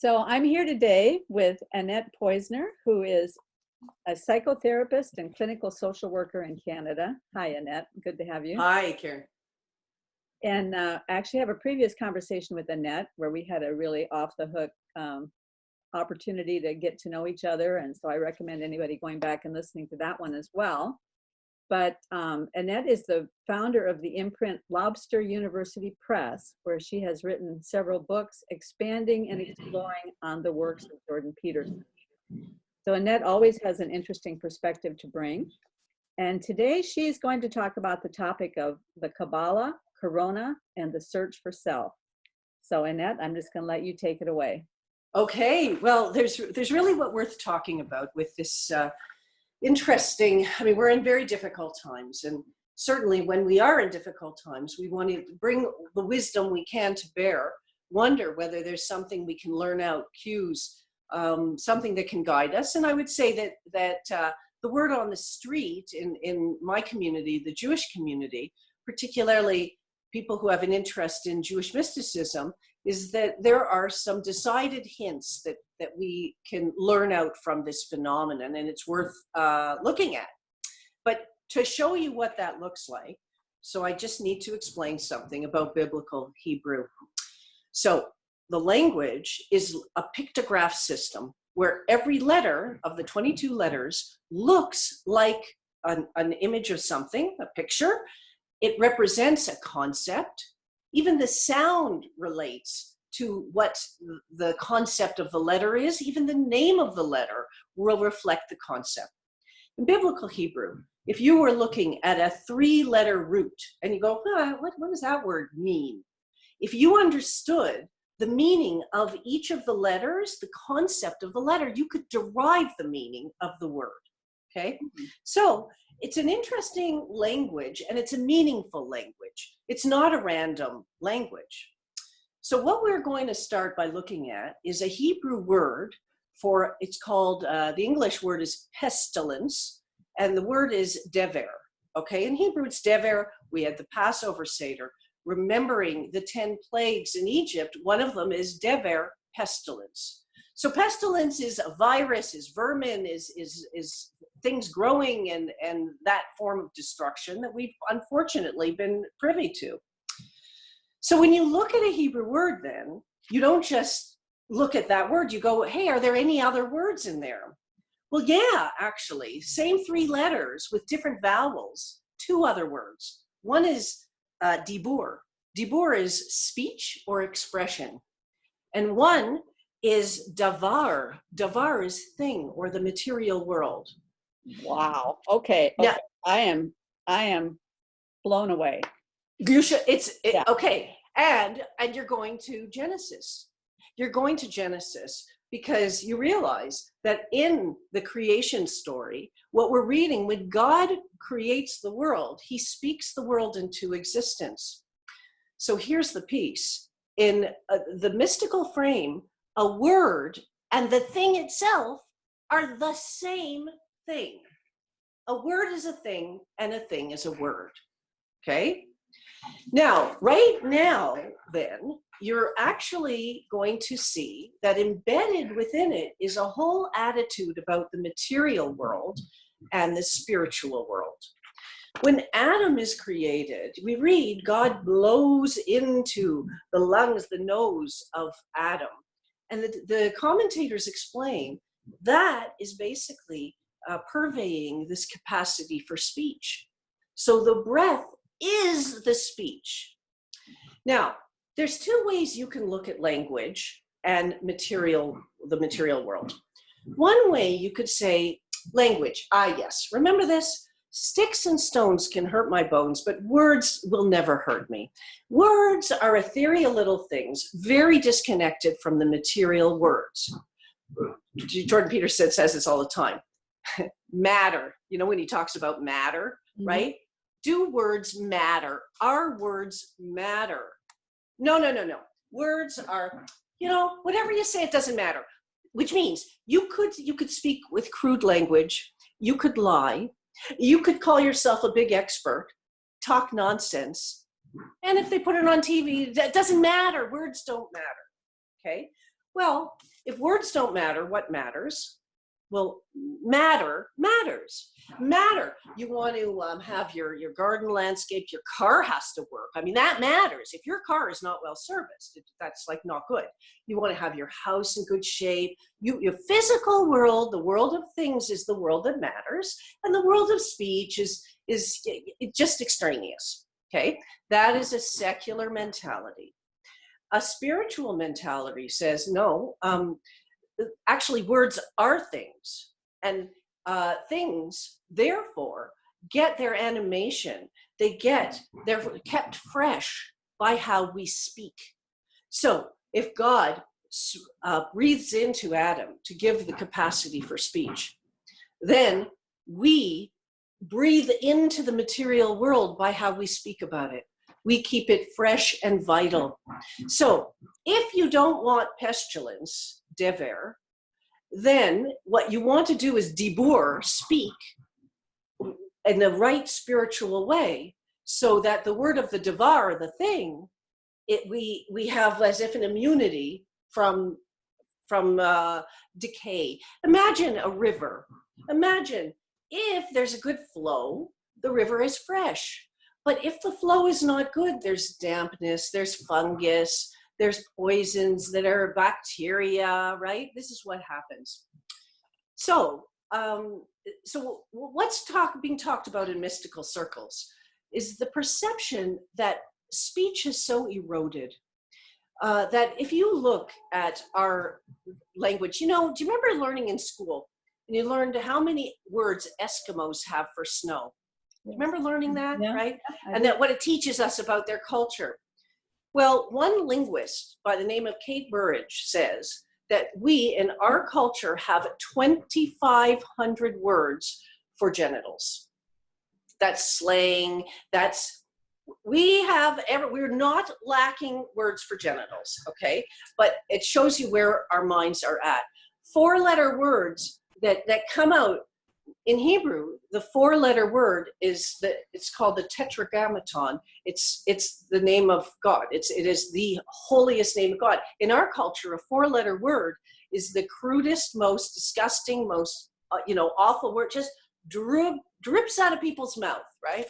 So I'm here today with Annette Poizner, who is a psychotherapist and clinical social worker in Canada. Hi, Annette. Good to have you. Hi, Karen. And I actually have a previous conversation with Annette where we had a really off-the-hook opportunity to get to know each other. And so I recommend anybody going back and listening to that one as well. But Annette is the founder of the imprint Lobster University Press, where she has written several books expanding and exploring on the works of Jordan Peterson. So Annette always has an interesting perspective to bring. And today she's going to talk about the topic of the Kabbalah, Corona, and the search for self. So Annette, I'm just going to let you take it away. Okay, well, there's really what worth talking about with this interesting. I mean, we're in very difficult times, and certainly when we are in difficult times, we want to bring the wisdom we can to bear, wonder whether there's something we can learn out, cues, something that can guide us. And I would say that the word on the street in my community, the Jewish community, particularly people who have an interest in Jewish mysticism, is that there are some decided hints that we can learn out from this phenomenon, and it's worth looking at. But to show you what that looks like, so I just need to explain something about biblical Hebrew. So the language is a pictograph system where every letter of the 22 letters looks like an image of something, a picture. It represents a concept. Even the sound relates to what the concept of the letter is. Even the name of the letter will reflect the concept. In biblical Hebrew, if you were looking at a 3-letter root and you go, what does that word mean? If you understood the meaning of each of the letters, the concept of the letter, you could derive the meaning of the word, okay? So it's an interesting language, and it's a meaningful language. It's not a random language. So what we're going to start by looking at is a Hebrew word for, it's called, the English word is pestilence, and the word is dever, okay? In Hebrew, it's dever. We had the Passover Seder. Remembering the 10 plagues in Egypt, one of them is dever, pestilence. So pestilence is a virus, is vermin, is things growing and that form of destruction that we've unfortunately been privy to. So when you look at a Hebrew word, then you don't just look at that word, you go, hey, are there any other words in there? Well, yeah, actually, same 3 letters with different vowels, 2 other words. One is dibur. Dibur is speech or expression. And one is davar. Davar is thing or the material world. Wow. Okay. Now, I am blown away. You should. Yeah. Okay. And you're going to Genesis. You're going to Genesis because you realize that in the creation story, what we're reading, when God creates the world, he speaks the world into existence. So here's the piece. In the mystical frame, a word and the thing itself are the same thing. A word is a thing and a thing is a word. Okay? Now, right now, then, you're actually going to see that embedded within it is a whole attitude about the material world and the spiritual world. When Adam is created, we read God blows into the lungs, the nose of Adam. And the commentators explain that is basically purveying this capacity for speech. So the breath is the speech. Now, there's 2 ways you can look at language and the material world. One way you could say language, yes, remember this? Sticks and stones can hurt my bones, but words will never hurt me. Words are ethereal little things, very disconnected from the material words. Jordan Peterson says this all the time. Matter, when he talks about matter, right? Do words matter? Are words matter? No. Words are, whatever you say, it doesn't matter. Which means you could speak with crude language. You could lie. You could call yourself a big expert, talk nonsense. And if they put it on TV, that doesn't matter. Words don't matter. Okay? Well, if words don't matter, what matters? Well, matter matters. Matter. You want to have your garden landscaped, your car has to work. I mean, that matters. If your car is not well serviced, that's like not good. You want to have your house in good shape. Your physical world, the world of things, is the world that matters. And the world of speech is just extraneous. Okay? That is a secular mentality. A spiritual mentality says, no, actually words are things, and things therefore get their animation. They're kept fresh by how we speak. So if God breathes into Adam to give the capacity for speech, then we breathe into the material world by how we speak about it. We keep it fresh and vital. So if you don't want pestilence, dever, then what you want to do is dibur, speak in the right spiritual way, so that the word of the devar, the thing, we have as if an immunity from decay. Imagine a river. Imagine if there's a good flow, the river is fresh. But if the flow is not good, there's dampness, there's fungus, there's poisons that are bacteria, right? This is what happens. So, what's being talked about in mystical circles is the perception that speech is so eroded that if you look at our language, do you remember learning in school, and you learned how many words Eskimos have for snow? Remember learning that, Yeah. right? And that what it teaches us about their culture. Well, one linguist by the name of Kate Burridge says that we in our culture have 2,500 words for genitals. That's slang, we're not lacking words for genitals, okay? But it shows you where our minds are at. 4-letter words that come out in Hebrew, the 4-letter word it's called the Tetragrammaton. It's the name of God. It is the holiest name of God. In our culture, a 4-letter word is the crudest, most disgusting, most awful word. Just drips out of people's mouth, right?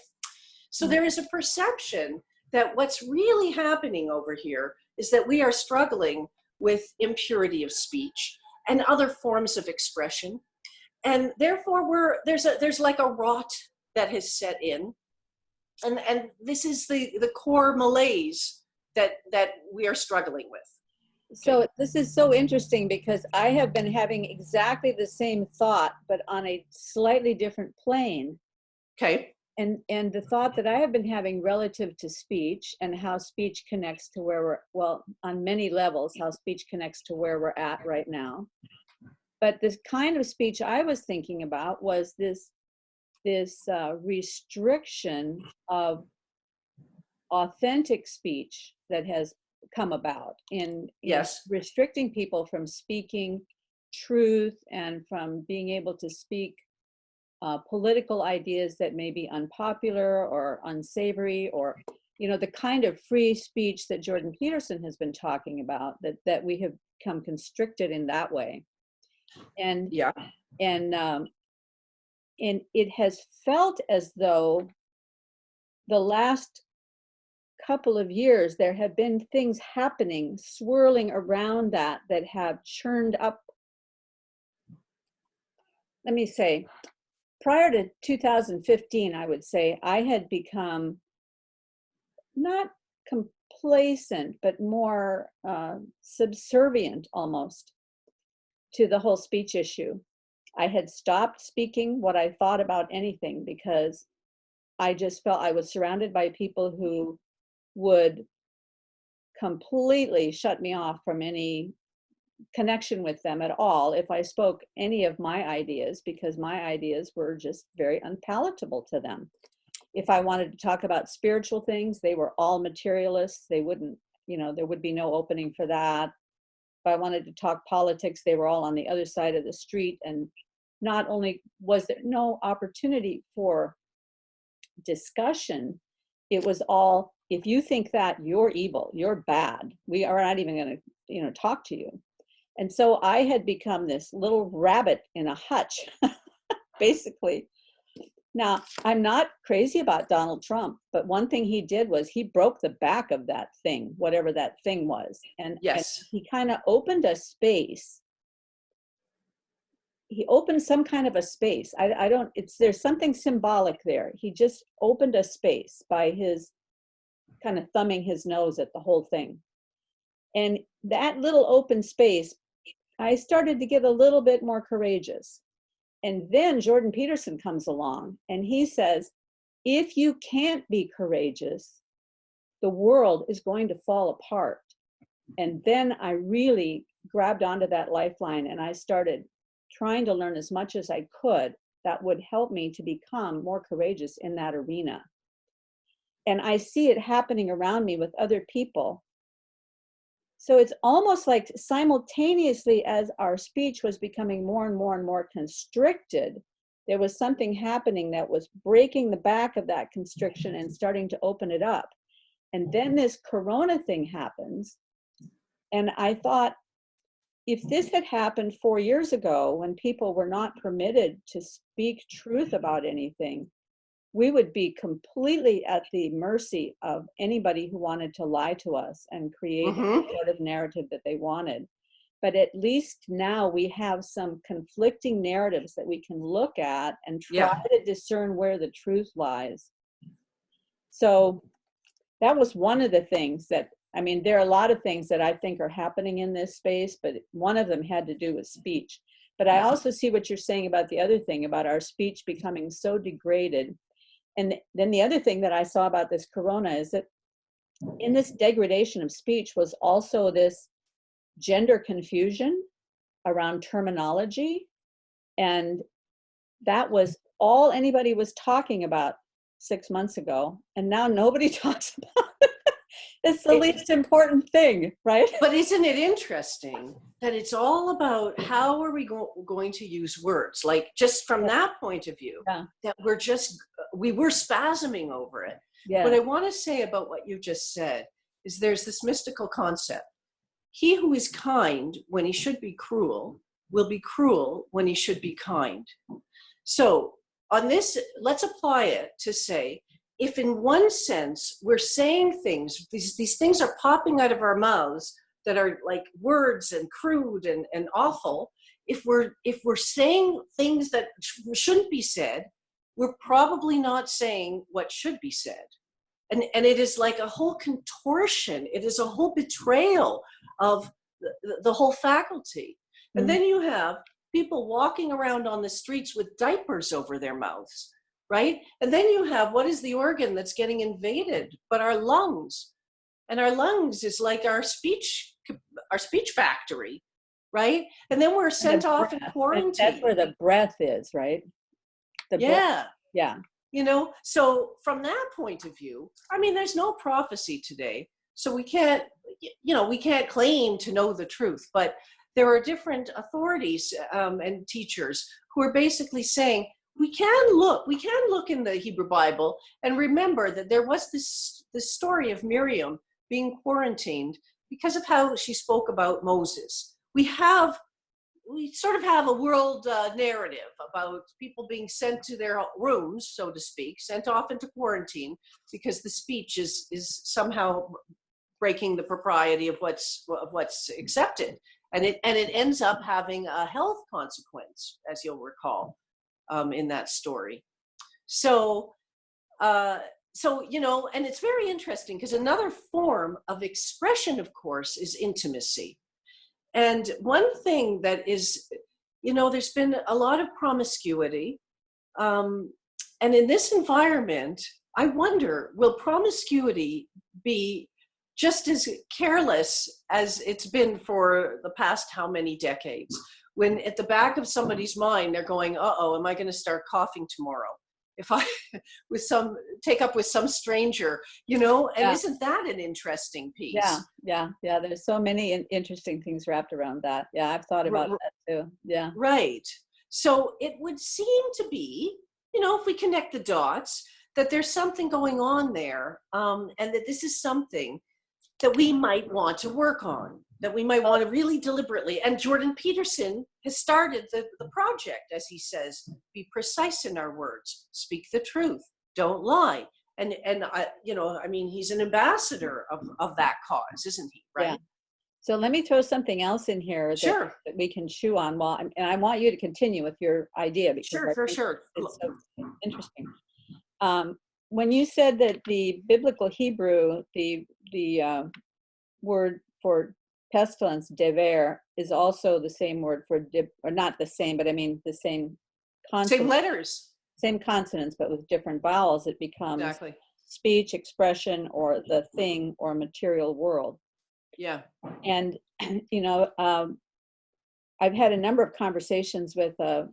So there is a perception that what's really happening over here is that we are struggling with impurity of speech and other forms of expression. And therefore there's like a rot that has set in. And this is the core malaise that we are struggling with. So this is so interesting, because I have been having exactly the same thought, but on a slightly different plane. Okay. And the thought that I have been having relative to speech and how speech connects to where on many levels, how speech connects to where we're at right now. But this kind of speech I was thinking about was this restriction of authentic speech that has come about in Yes. restricting people from speaking truth and from being able to speak political ideas that may be unpopular or unsavory, or the kind of free speech that Jordan Peterson has been talking about, that we have become constricted in that way. And yeah, and it has felt as though the last couple of years there have been things happening, swirling around that have churned up. Let me say, prior to 2015, I would say I had become not complacent, but more subservient almost to the whole speech issue. I had stopped speaking what I thought about anything, because I just felt I was surrounded by people who would completely shut me off from any connection with them at all if I spoke any of my ideas, because my ideas were just very unpalatable to them. If I wanted to talk about spiritual things, they were all materialists. They wouldn't, there would be no opening for that. If I wanted to talk politics, they were all on the other side of the street. And not only was there no opportunity for discussion, it was all, if you think that, you're evil, you're bad, we are not even going to talk to you. And so I had become this little rabbit in a hutch, basically. Now, I'm not crazy about Donald Trump, but one thing he did was he broke the back of that thing, whatever that thing was. And Yes. he kind of opened a space. He opened some kind of a space. There's something symbolic there. He just opened a space by his kind of thumbing his nose at the whole thing. And that little open space, I started to get a little bit more courageous. And then Jordan Peterson comes along and he says, if you can't be courageous, the world is going to fall apart. And then I really grabbed onto that lifeline and I started trying to learn as much as I could that would help me to become more courageous in that arena. And I see it happening around me with other people. So it's almost like simultaneously as our speech was becoming more and more and more constricted, there was something happening that was breaking the back of that constriction and starting to open it up. And then this corona thing happens. And I thought, if this had happened 4 years ago when people were not permitted to speak truth about anything, we would be completely at the mercy of anybody who wanted to lie to us and create the sort of narrative that they wanted. But at least now we have some conflicting narratives that we can look at and try to discern where the truth lies. So that was one of the things that, I mean, there are a lot of things that I think are happening in this space, but one of them had to do with speech. But I also see what you're saying about the other thing, about our speech becoming so degraded. And then the other thing that I saw about this corona is that in this degradation of speech was also this gender confusion around terminology. And that was all anybody was talking about 6 months ago. And now nobody talks about it. It's the least important thing, right? But isn't it interesting that it's all about how are we going to use words? Like, just from that point of view, that we were spasming over it. Yeah. What I want to say about what you just said is there's this mystical concept. He who is kind when he should be cruel will be cruel when he should be kind. So on this, let's apply it to say, if in one sense we're saying things, these things are popping out of our mouths that are like words and crude and awful, if we're saying things that shouldn't be said, we're probably not saying what should be said. And it is like a whole contortion. It is a whole betrayal of the whole faculty. Mm-hmm. And then you have people walking around on the streets with diapers over their mouths. Right? And then you have, what is the organ that's getting invaded? But our lungs. And our lungs is like our speech factory, right? And then we're sent off in quarantine. That's where the breath is, right? Breath. Yeah. You know, so from that point of view, I mean, there's no prophecy today. So we can't claim to know the truth, but there are different authorities and teachers who are basically saying, we can look in the Hebrew Bible and remember that there was this story of Miriam being quarantined because of how she spoke about Moses. We sort of have a world narrative about people being sent to their rooms, so to speak, sent off into quarantine because the speech is somehow breaking the propriety of what's accepted, and it ends up having a health consequence, as you'll recall. In that story. So, you know, and it's very interesting because another form of expression, of course, is intimacy. And one thing that is, you know, there's been a lot of promiscuity. And in this environment, I wonder, will promiscuity be just as careless as it's been for the past how many decades? When at the back of somebody's mind, they're going, uh-oh, am I going to start coughing tomorrow? If I take up with some stranger, you know, and isn't that an interesting piece? Yeah. There's so many interesting things wrapped around that. Yeah, I've thought about that too. Yeah. Right. So it would seem to be, you know, if we connect the dots, that there's something going on there, and that this is something that we might want to work on, that we might want to really deliberately. And Jordan Peterson has started the project, as he says, be precise in our words, speak the truth, don't lie. And I, you know, I mean, he's an ambassador of that cause, isn't he? Right. Yeah. So let me throw something else in here Sure. that we can chew on while, and I want you to continue with your idea because Sure, for sure. it's so interesting. When you said that the biblical Hebrew, the word for pestilence, dever, is also the same word for or not the same, but I mean the same consonants. Same letters. Same consonants, but with different vowels, it becomes Exactly. speech, expression, or the thing or material world. Yeah. And, you know, I've had a number of conversations with a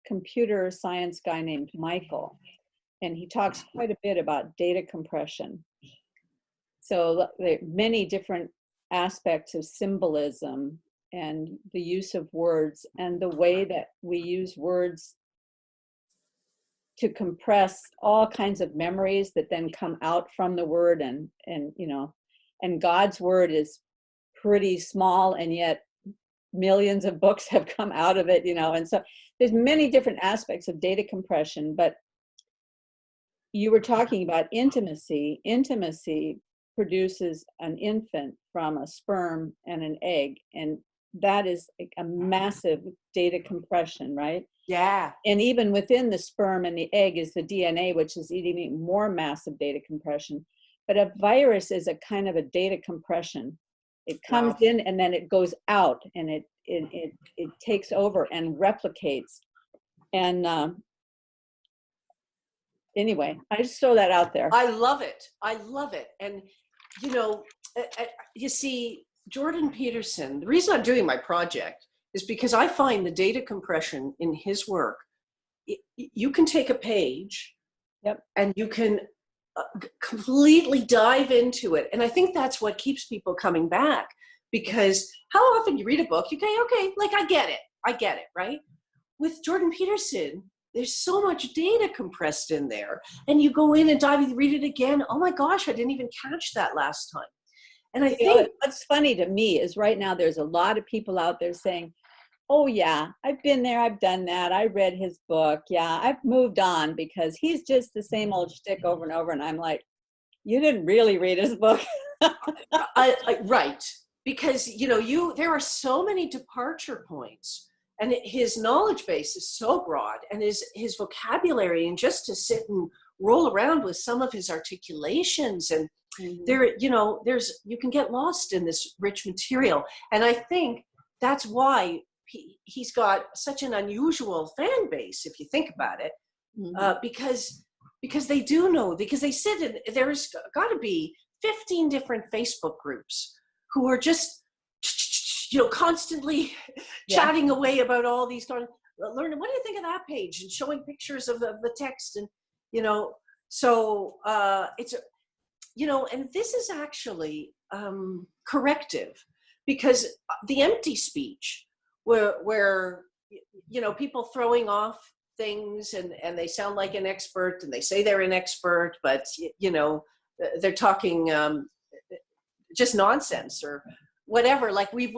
computer science guy named Michael, and he talks quite a bit about data compression. So there are many different aspects of symbolism and the use of words and the way that we use words to compress all kinds of memories that then come out from the word, and you know, and God's word is pretty small, and yet millions of books have come out of it, you know, and so there's many different aspects of data compression. But you were talking about intimacy. Intimacy produces an infant from a sperm and an egg, and that is a massive data compression, right? Yeah. And even within the sperm and the egg is the DNA, which is even more massive data compression. But a virus is a kind of a data compression. It comes in and then it goes out, and it takes over and replicates. And anyway, I just throw that out there. I love it. I love it. And, you know, you see, Jordan Peterson, the reason I'm doing my project is because I find the data compression in his work. You can take a page, yep, and you can completely dive into it. And I think that's what keeps people coming back, because how often you read a book, you go, okay, like I get it, right? With Jordan Peterson, there's so much data compressed in there, and you go in and dive, you read it again. Oh my gosh, I didn't even catch that last time. And I think what's funny to me is right now there's a lot of people out there saying, oh yeah, I've been there, I've done that, I read his book, yeah, I've moved on, because he's just the same old shtick over and over. And I'm like, you didn't really read his book. Right, because you know, there are so many departure points, and his knowledge base is so broad, and his vocabulary, and just to sit and roll around with some of his articulations, and there, you know, you can get lost in this rich material. And I think that's why he's got such an unusual fan base, if you think about it, because they do know, because they sit in, there's got to be 15 different Facebook groups who are just, you know, constantly chatting away about all these, learning, what do you think of that page, and showing pictures of the text, and, you know, so it's, you know, and this is actually corrective, because the empty speech, where you know, people throwing off things, and they sound like an expert, and they say they're an expert, but you know, they're talking just nonsense or whatever. Like we've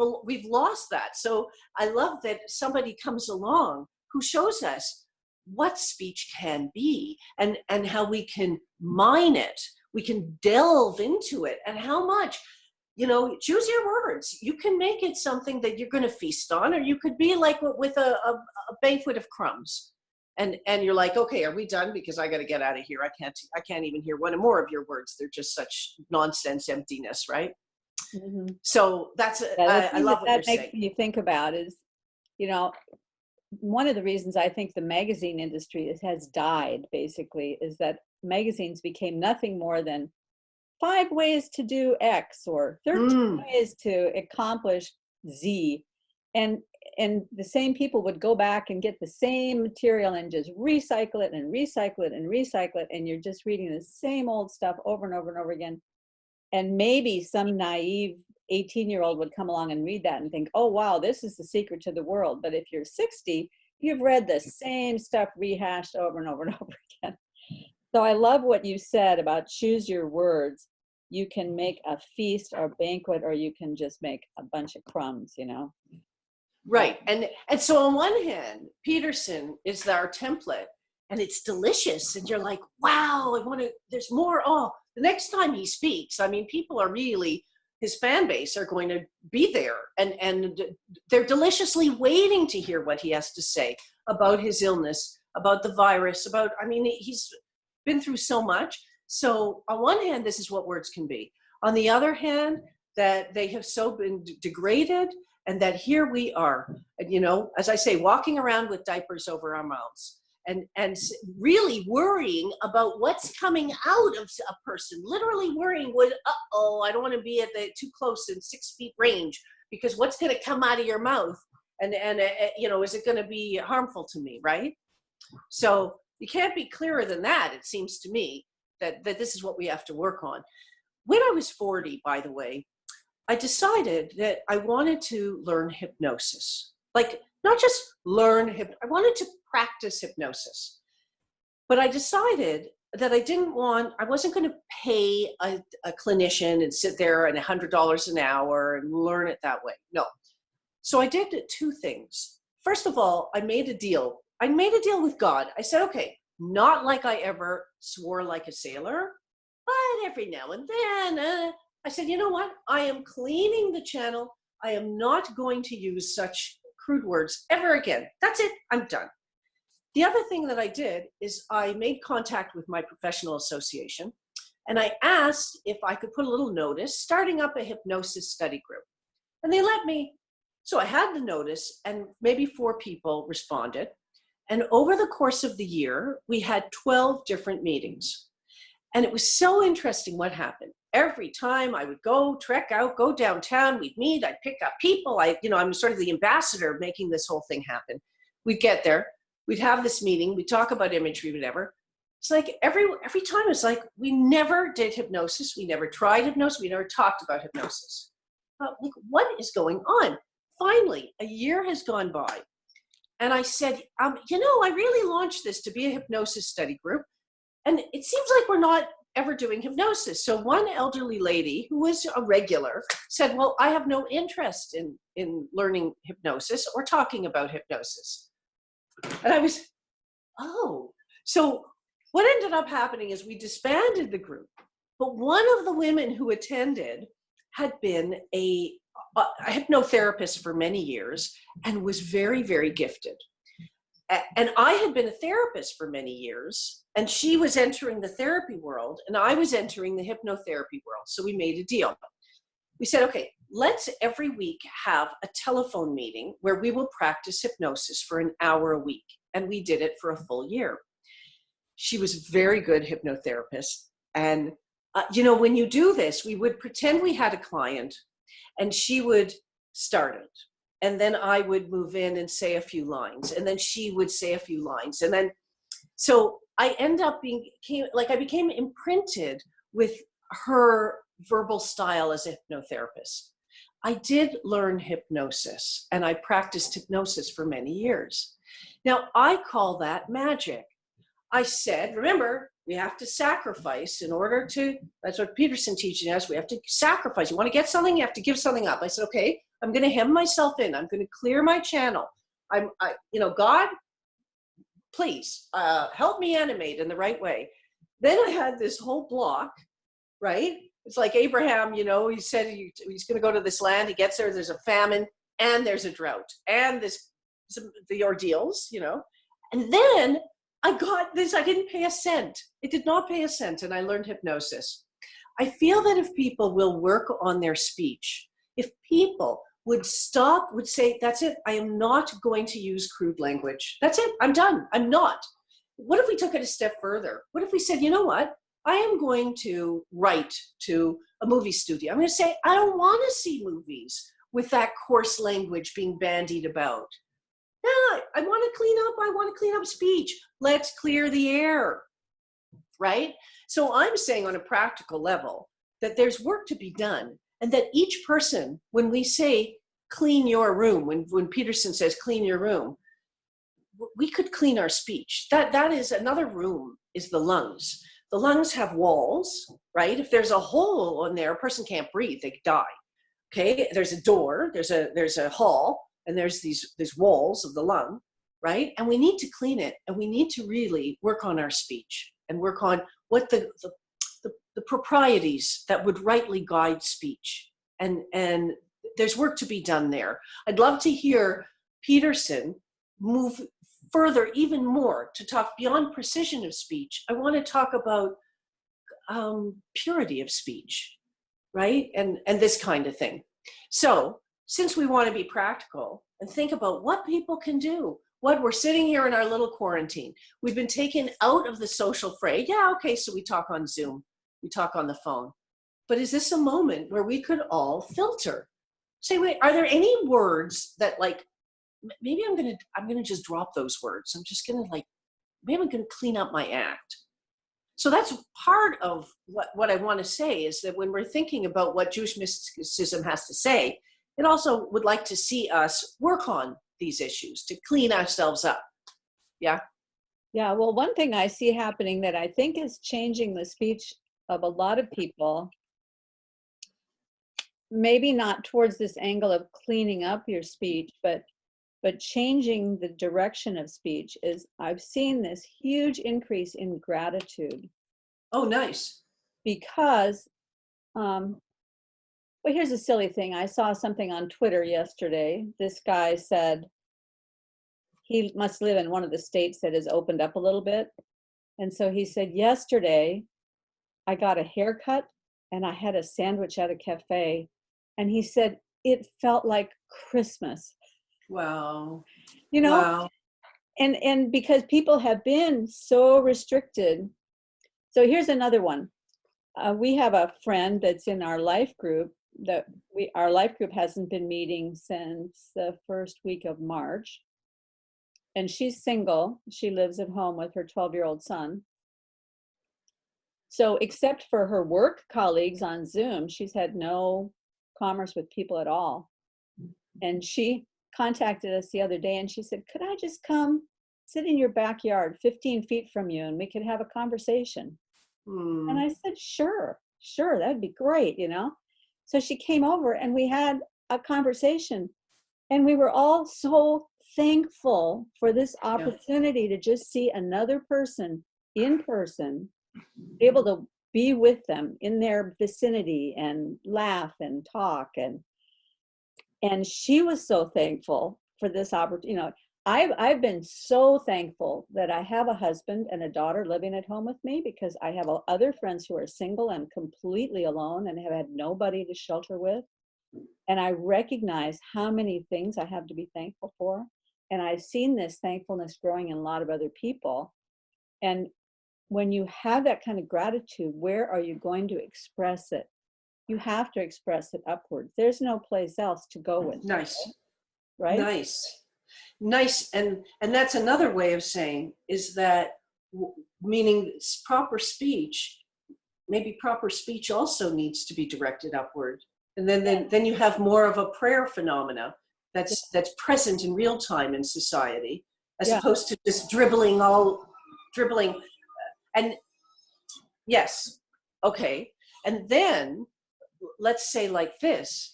lost that. So I love that somebody comes along who shows us what speech can be, and how we can mine it, we can delve into it, and how much. You know, choose your words. You can make it something that you're going to feast on, or you could be like with a banquet of crumbs, and you're like, okay, are we done? Because I got to get out of here. I can't even hear one more of your words. They're just such nonsense, emptiness, right? Mm-hmm. So that's I love what you're saying. That makes me think about is, you know, one of the reasons I think the magazine industry has died basically is that magazines became nothing more than 5 ways to do X or 13 ways to accomplish Z. And the same people would go back and get the same material and just recycle it and recycle it and recycle it. And you're just reading the same old stuff over and over and over again. And maybe some naive 18-year-old would come along and read that and think, oh, wow, this is the secret to the world. But if you're 60, you've read the same stuff rehashed over and over and over again. So I love what you said about choose your words. you can make a feast or banquet, or you can just make a bunch of crumbs, you know? Right. And so on one hand, Peterson is our template and it's delicious. And you're like, wow, there's more. Oh, the next time he speaks, I mean, people are really, his fan base are going to be there and they're deliciously waiting to hear what he has to say about his illness, about the virus, he's been through so much. So on one hand, this is what words can be. On the other hand, that they have so been degraded, and that here we are, you know, as I say, walking around with diapers over our mouths and really worrying about what's coming out of a person, literally worrying, I don't want to be at the too close in 6 feet range, because what's going to come out of your mouth? And you know, is it going to be harmful to me, right? So you can't be clearer than that, it seems to me, that this is what we have to work on. When I was 40, by the way, I decided that I wanted to learn hypnosis. Like, not just learn, I wanted to practice hypnosis. But I decided that I wasn't going to pay a clinician and sit there and $100 an hour and learn it that way. No. So I did 2 things. First of all, I made a deal. I made a deal with God. I said, okay, not like I ever swore like a sailor, but every now and then, I said, you know what? I am cleaning the channel. I am not going to use such crude words ever again. That's it. I'm done. The other thing that I did is I made contact with my professional association, and I asked if I could put a little notice starting up a hypnosis study group. And they let me. So I had the notice, and maybe 4 people responded. And over the course of the year, we had 12 different meetings. And it was so interesting what happened. Every time I would trek out, go downtown, we'd meet, I'd pick up people. I'm sort of the ambassador making this whole thing happen. We'd get there, we'd have this meeting, we'd talk about imagery, whatever. It's like every time it's like, we never did hypnosis. We never tried hypnosis. We never talked about hypnosis. Like, what is going on? Finally, a year has gone by. And I said, I really launched this to be a hypnosis study group. And it seems like we're not ever doing hypnosis. So one elderly lady who was a regular said, well, I have no interest in learning hypnosis or talking about hypnosis. And I was, so what ended up happening is we disbanded the group. But one of the women who attended had been a hypnotherapist for many years and was very, very gifted. And I had been a therapist for many years, and she was entering the therapy world, and I was entering the hypnotherapy world. So we made a deal. We said, okay, let's every week have a telephone meeting where we will practice hypnosis for an hour a week. And we did it for a full year. She was a very good hypnotherapist. And, when you do this, we would pretend we had a client, and she would start it. And then I would move in and say a few lines. And then she would say a few lines. And then, so I I became imprinted with her verbal style as a hypnotherapist. I did learn hypnosis, and I practiced hypnosis for many years. Now, I call that magic. I said, remember, we have to sacrifice in order to, that's what Peterson teaches us, we have to sacrifice. You want to get something, you have to give something up. I said, okay, I'm going to hem myself in. I'm going to clear my channel. God, please help me animate in the right way. Then I had this whole block, right? It's like Abraham, he said he's going to go to this land. He gets there, there's a famine and there's a drought and the ordeals, And then I got this, I didn't pay a cent. It did not pay a cent, and I learned hypnosis. I feel that if people will work on their speech, if people would say, that's it, I am not going to use crude language. That's it, I'm done, I'm not. What if we took it a step further? What if we said, you know what? I am going to write to a movie studio. I'm going to say, I don't want to see movies with that coarse language being bandied about. No, I want to clean up speech. Let's clear the air, right? So I'm saying on a practical level that there's work to be done, and that each person, when we say clean your room, when Peterson says clean your room, we could clean our speech. That is another room is the lungs. the lungs have walls, right? If there's a hole in there, a person can't breathe, they die. Okay, there's a door, there's a hall, and there's these walls of the lung, right? And we need to clean it, and we need to really work on our speech and work on what the proprieties that would rightly guide speech. And there's work to be done there. I'd love to hear Peterson move further, even more, to talk beyond precision of speech. I want to talk about purity of speech, right? And this kind of thing. So since we want to be practical and think about what people can do, what we're sitting here in our little quarantine, we've been taken out of the social fray. Yeah, okay, so we talk on Zoom, we talk on the phone. But is this a moment where we could all filter? Say, wait, are there any words that, like, maybe I'm gonna just drop those words. I'm just gonna, like, maybe I'm gonna clean up my act. So that's part of what I want to say, is that when we're thinking about what Jewish mysticism has to say, it also would like to see us work on these issues to clean ourselves up. Yeah? Yeah, well, one thing I see happening that I think is changing the speech of a lot of people, maybe not towards this angle of cleaning up your speech, but changing the direction of speech, is I've seen this huge increase in gratitude. Oh, nice. Because, well, here's a silly thing. I saw something on Twitter yesterday. This guy said he must live in one of the states that has opened up a little bit. And so he said, yesterday, I got a haircut and I had a sandwich at a cafe. And he said, it felt like Christmas. Wow. You know, wow. And because people have been so restricted. So here's another one. We have a friend that's in our life group that our life group hasn't been meeting since the first week of March. And she's single. She lives at home with her 12-year-old son. So except for her work colleagues on Zoom, she's had no commerce with people at all. And she contacted us the other day and she said, could I just come sit in your backyard 15 feet from you and we could have a conversation? And I said, sure, that'd be great, you know? So she came over and we had a conversation, and we were all so thankful for this opportunity to just see another person in person, be able to be with them in their vicinity and laugh and talk. And she was so thankful for this opportunity. You know, I've been so thankful that I have a husband and a daughter living at home with me, because I have other friends who are single and completely alone and have had nobody to shelter with. And I recognize how many things I have to be thankful for. And I've seen this thankfulness growing in a lot of other people. And when you have that kind of gratitude, where are you going to express it? You have to express it upwards. There's no place else to go with. Nice. It, right? Nice. And that's another way of saying, is that meaning proper speech, maybe proper speech also needs to be directed upward. And then you have more of a prayer phenomena that's present in real time in society, as opposed to just dribbling. And yes, okay. And then let's say like this,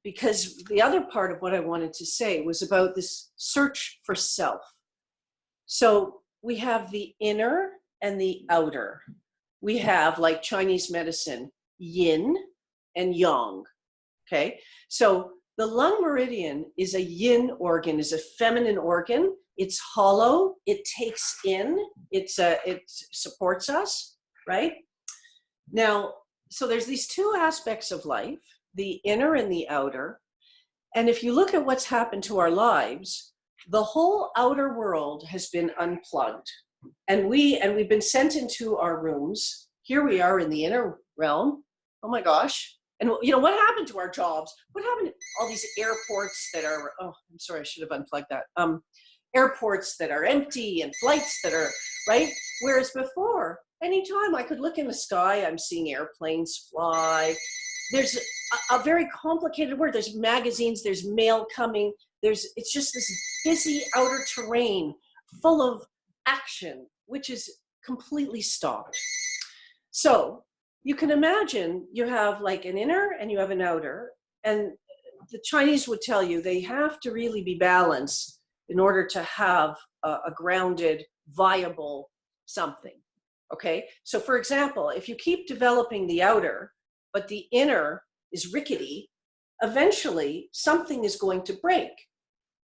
because the other part of what I wanted to say was about this search for self. So we have the inner and the outer. We have, like Chinese medicine, yin and yang, okay? So the lung meridian is a yin organ, is a feminine organ. It's hollow, it takes in, it supports us, right? Now, so there's these two aspects of life, the inner and the outer. And if you look at what's happened to our lives, the whole outer world has been unplugged. And we've been sent into our rooms. Here we are in the inner realm. Oh my gosh. And you know, what happened to our jobs? What happened to all these airports that are, oh, I'm sorry, I should have unplugged that. Airports that are empty and flights that are, right? Whereas before, anytime I could look in the sky, I'm seeing airplanes fly. There's a very complicated world. There's magazines, there's mail coming. It's just this busy outer terrain full of action, which is completely stopped. So you can imagine you have like an inner and you have an outer, and the Chinese would tell you they have to really be balanced in order to have a grounded, viable something. Okay, so for example, if you keep developing the outer, but the inner is rickety, eventually something is going to break.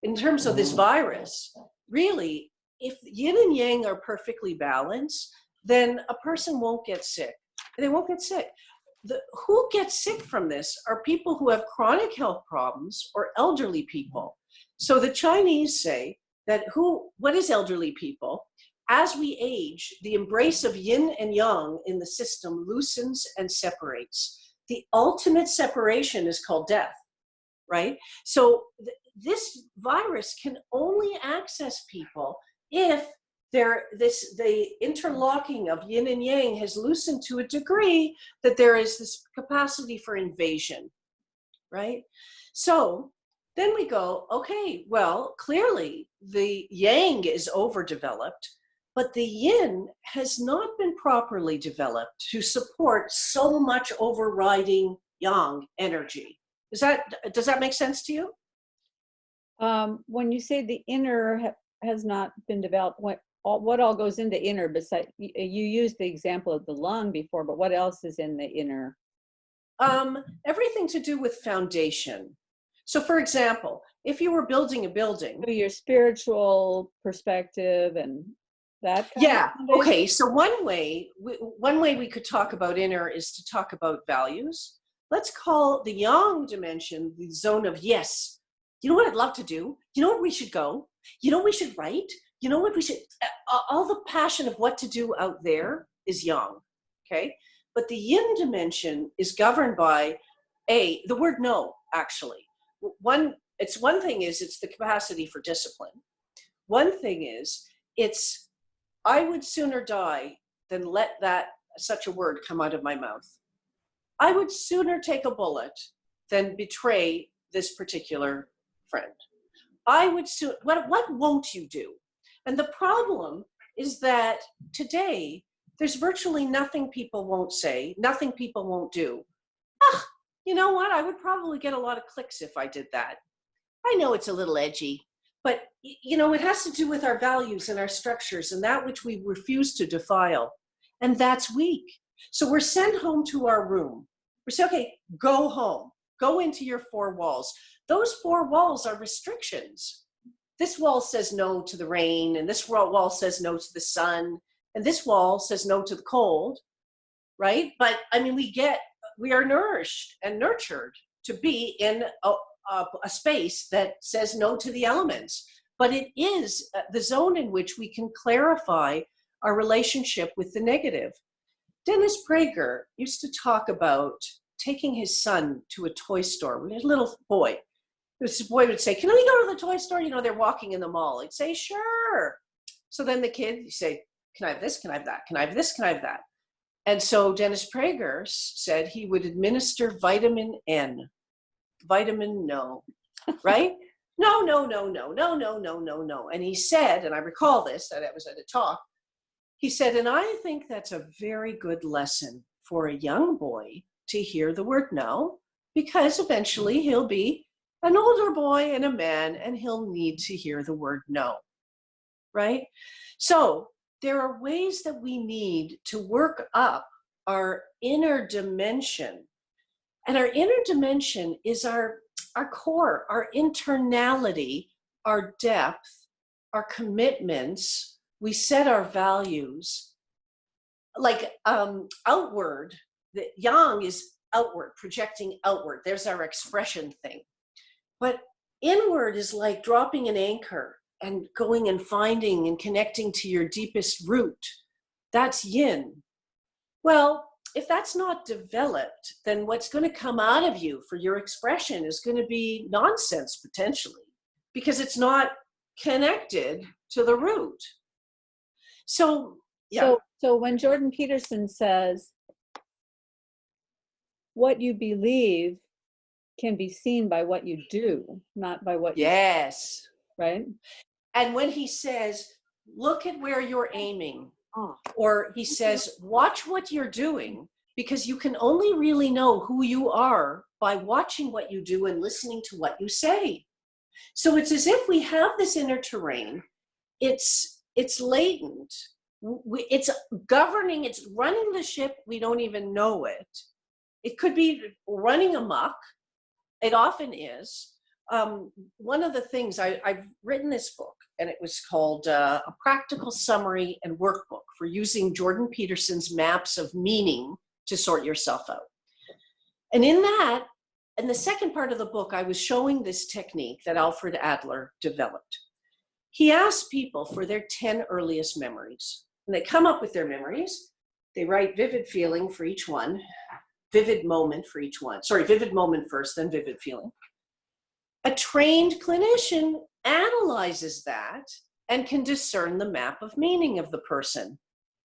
In terms of this virus, really, if yin and yang are perfectly balanced, then a person won't get sick. They won't get sick. Who gets sick from this are people who have chronic health problems or elderly people. So the Chinese say that what is elderly people? As we age, the embrace of yin and yang in the system loosens and separates. The ultimate separation is called death, right? So this virus can only access people if the interlocking of yin and yang has loosened to a degree that there is this capacity for invasion, right? So then we go, okay, well, clearly the yang is overdeveloped, but the yin has not been properly developed to support so much overriding yang energy. Does that make sense to you? When you say the inner has not been developed, what all goes into inner? Besides, you used the example of the lung before, but what else is in the inner? Everything to do with foundation. So for example, if you were building a building. Your spiritual perspective and that kind yeah, of okay. So one way we could talk about inner is to talk about values. Let's call the yang dimension the zone of yes. You know what I'd love to do? You know where we should go? You know what we should write? You know what we should, all the passion of what to do out there is yang, okay? But the yin dimension is governed by the word no, actually. One thing is it's the capacity for discipline. One thing is I would sooner die than let such a word come out of my mouth. I would sooner take a bullet than betray this particular friend. What won't you do? And the problem is that today, there's virtually nothing people won't say, nothing people won't do. You know what? I would probably get a lot of clicks if I did that. I know it's a little edgy, but it has to do with our values and our structures and that which we refuse to defile. And that's weak. So we're sent home to our room. We're saying, okay, go home, go into your four walls. Those four walls are restrictions. This wall says no to the rain, and this wall says no to the sun, and this wall says no to the cold, right? But I mean, we are nourished and nurtured to be in a space that says no to the elements. But it is the zone in which we can clarify our relationship with the negative. Dennis Prager used to talk about taking his son to a toy store when he was a little boy. This boy would say, can we go to the toy store? They're walking in the mall. He'd say, sure. So then the kid, you say, can I have this? Can I have that? Can I have this? Can I have that? And so Dennis Prager said he would administer vitamin N. Vitamin no, right? No. And he said, and I recall this, that it was at a talk, he said, and I think that's a very good lesson for a young boy to hear the word no, because eventually he'll be an older boy and a man, and he'll need to hear the word no, right? So there are ways that we need to work up our inner dimension. And our inner dimension is our core, our internality, our depth, our commitments. We set our values. Like outward, the yang is outward, projecting outward. There's our expression thing. But inward is like dropping an anchor and going and finding and connecting to your deepest root. That's yin. Well, if that's not developed, then what's going to come out of you for your expression is going to be nonsense potentially, because it's not connected to the root. So, yeah. So when Jordan Peterson says, what you believe can be seen by what you do, not by what yes. you, right? And when he says, look at where you're aiming, Oh. Or he says, watch what you're doing, because you can only really know who you are by watching what you do and listening to what you say. So it's as if we have this inner terrain. It's latent. It's governing, it's running the ship. We don't even know it. It could be running amok. It often is. One of the things, I've written this book, and it was called A Practical Summary and Workbook for Using Jordan Peterson's Maps of Meaning to Sort Yourself Out. And in that, in the second part of the book, I was showing this technique that Alfred Adler developed. He asked people for their 10 earliest memories. And they come up with their memories. They write vivid feeling for each one, vivid moment for each one. Sorry, vivid moment first, then vivid feeling. A trained clinician analyzes that and can discern the map of meaning of the person.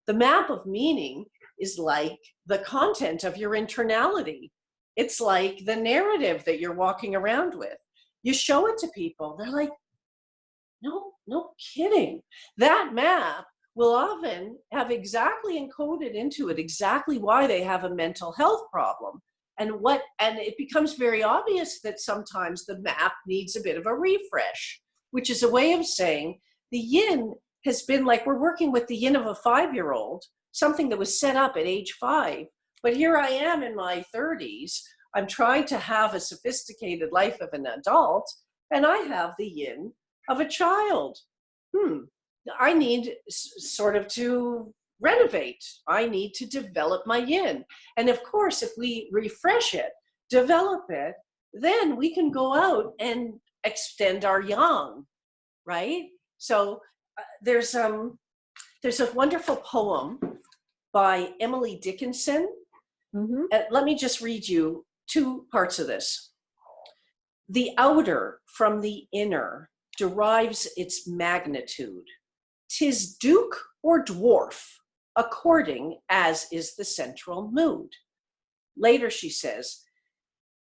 The map of meaning is like the content of your internality. It's like the narrative that you're walking around with. You show it to people, they're like, no kidding. That map will often have exactly encoded into it exactly why they have a mental health problem. And it becomes very obvious that sometimes the map needs a bit of a refresh, which is a way of saying the yin has been like, we're working with the yin of a 5-year-old, something that was set up at age 5. But here I am in my 30s. I'm trying to have a sophisticated life of an adult, and I have the yin of a child. I need sort of to renovate. I need to develop my yin. And of course, if we refresh it, develop it, then we can go out and extend our yang, right? So there's a wonderful poem by Emily Dickinson. Let me just read you 2 parts of this. The outer from the inner derives its magnitude. 'Tis duke or dwarf, according as is the central mood. Later she says,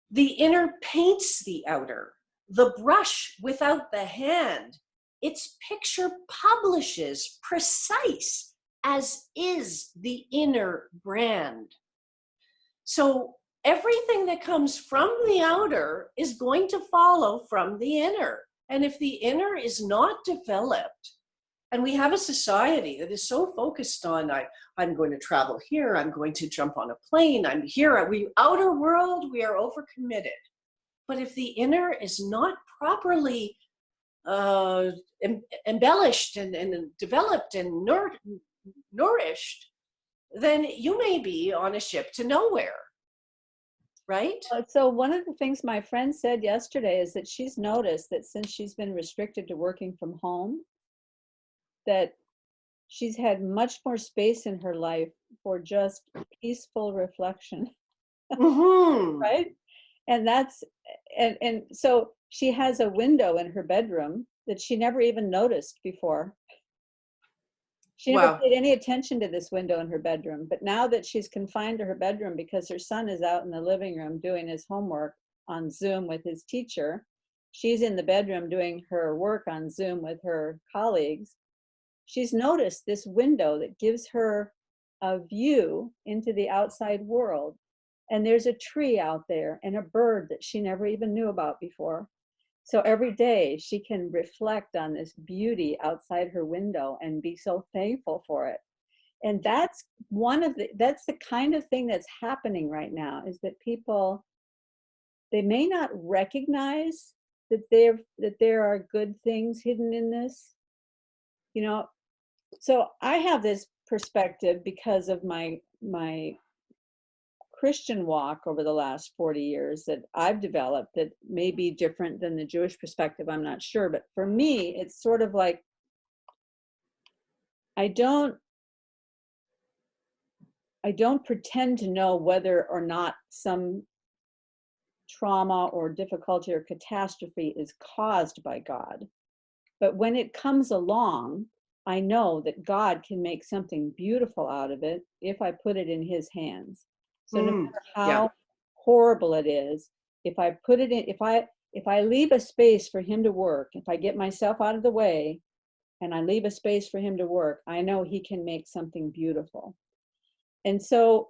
the inner paints the outer, the brush without the hand, its picture publishes precise as is the inner brand. So everything that comes from the outer is going to follow from the inner. And if the inner is not developed, and we have a society that is so focused on, I'm going to travel here, I'm going to jump on a plane, I'm here, outer world, we are overcommitted. But if the inner is not properly embellished and developed and nourished, then you may be on a ship to nowhere. Right? So one of the things my friend said yesterday is that she's noticed that since she's been restricted to working from home, that she's had much more space in her life for just peaceful reflection. Right? And and so she has a window in her bedroom that she never even noticed before. She never paid any attention to this window in her bedroom. But now that she's confined to her bedroom because her son is out in the living room doing his homework on Zoom with his teacher, she's in the bedroom doing her work on Zoom with her colleagues. She's noticed this window that gives her a view into the outside world. And there's a tree out there and a bird that she never even knew about before. So every day she can reflect on this beauty outside her window and be so thankful for it. And that's that's the kind of thing that's happening right now, is that people, they may not recognize that there are good things hidden in this. So I have this perspective because of my Christian walk over the last 40 years that I've developed that may be different than the Jewish perspective, I'm not sure. But for me, it's sort of like, I don't pretend to know whether or not some trauma or difficulty or catastrophe is caused by God. But when it comes along, I know that God can make something beautiful out of it if I put it in his hands. So no matter how horrible it is, if I put it in, if I leave a space for him to work, if I get myself out of the way, and I leave a space for him to work, I know he can make something beautiful. And so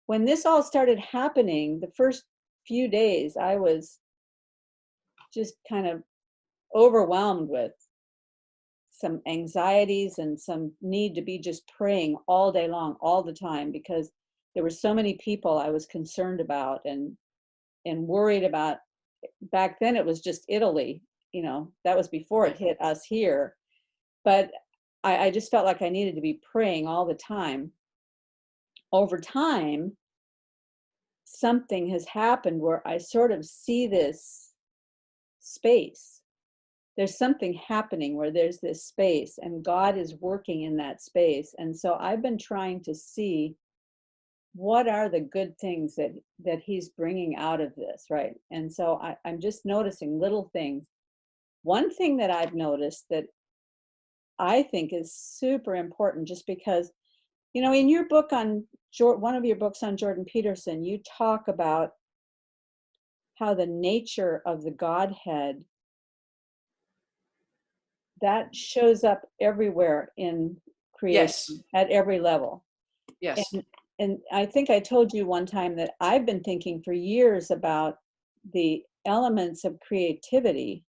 when this all started happening, the first few days, I was just kind of overwhelmed with some anxieties and some need to be just praying all day long, all the time, because there were so many people I was concerned about and worried about. Back then it was just Italy, that was before it hit us here. But I just felt like I needed to be praying all the time. Over time, something has happened where I sort of see this space. There's something happening where there's this space, and God is working in that space. And so I've been trying to see what are the good things that he's bringing out of this, right? And so I'm just noticing little things. One thing that I've noticed that I think is super important, just because, in your book one of your books on Jordan Peterson, you talk about how the nature of the Godhead, that shows up everywhere in creation, Yes. at every level. Yes. And I think I told you one time that I've been thinking for years about the elements of creativity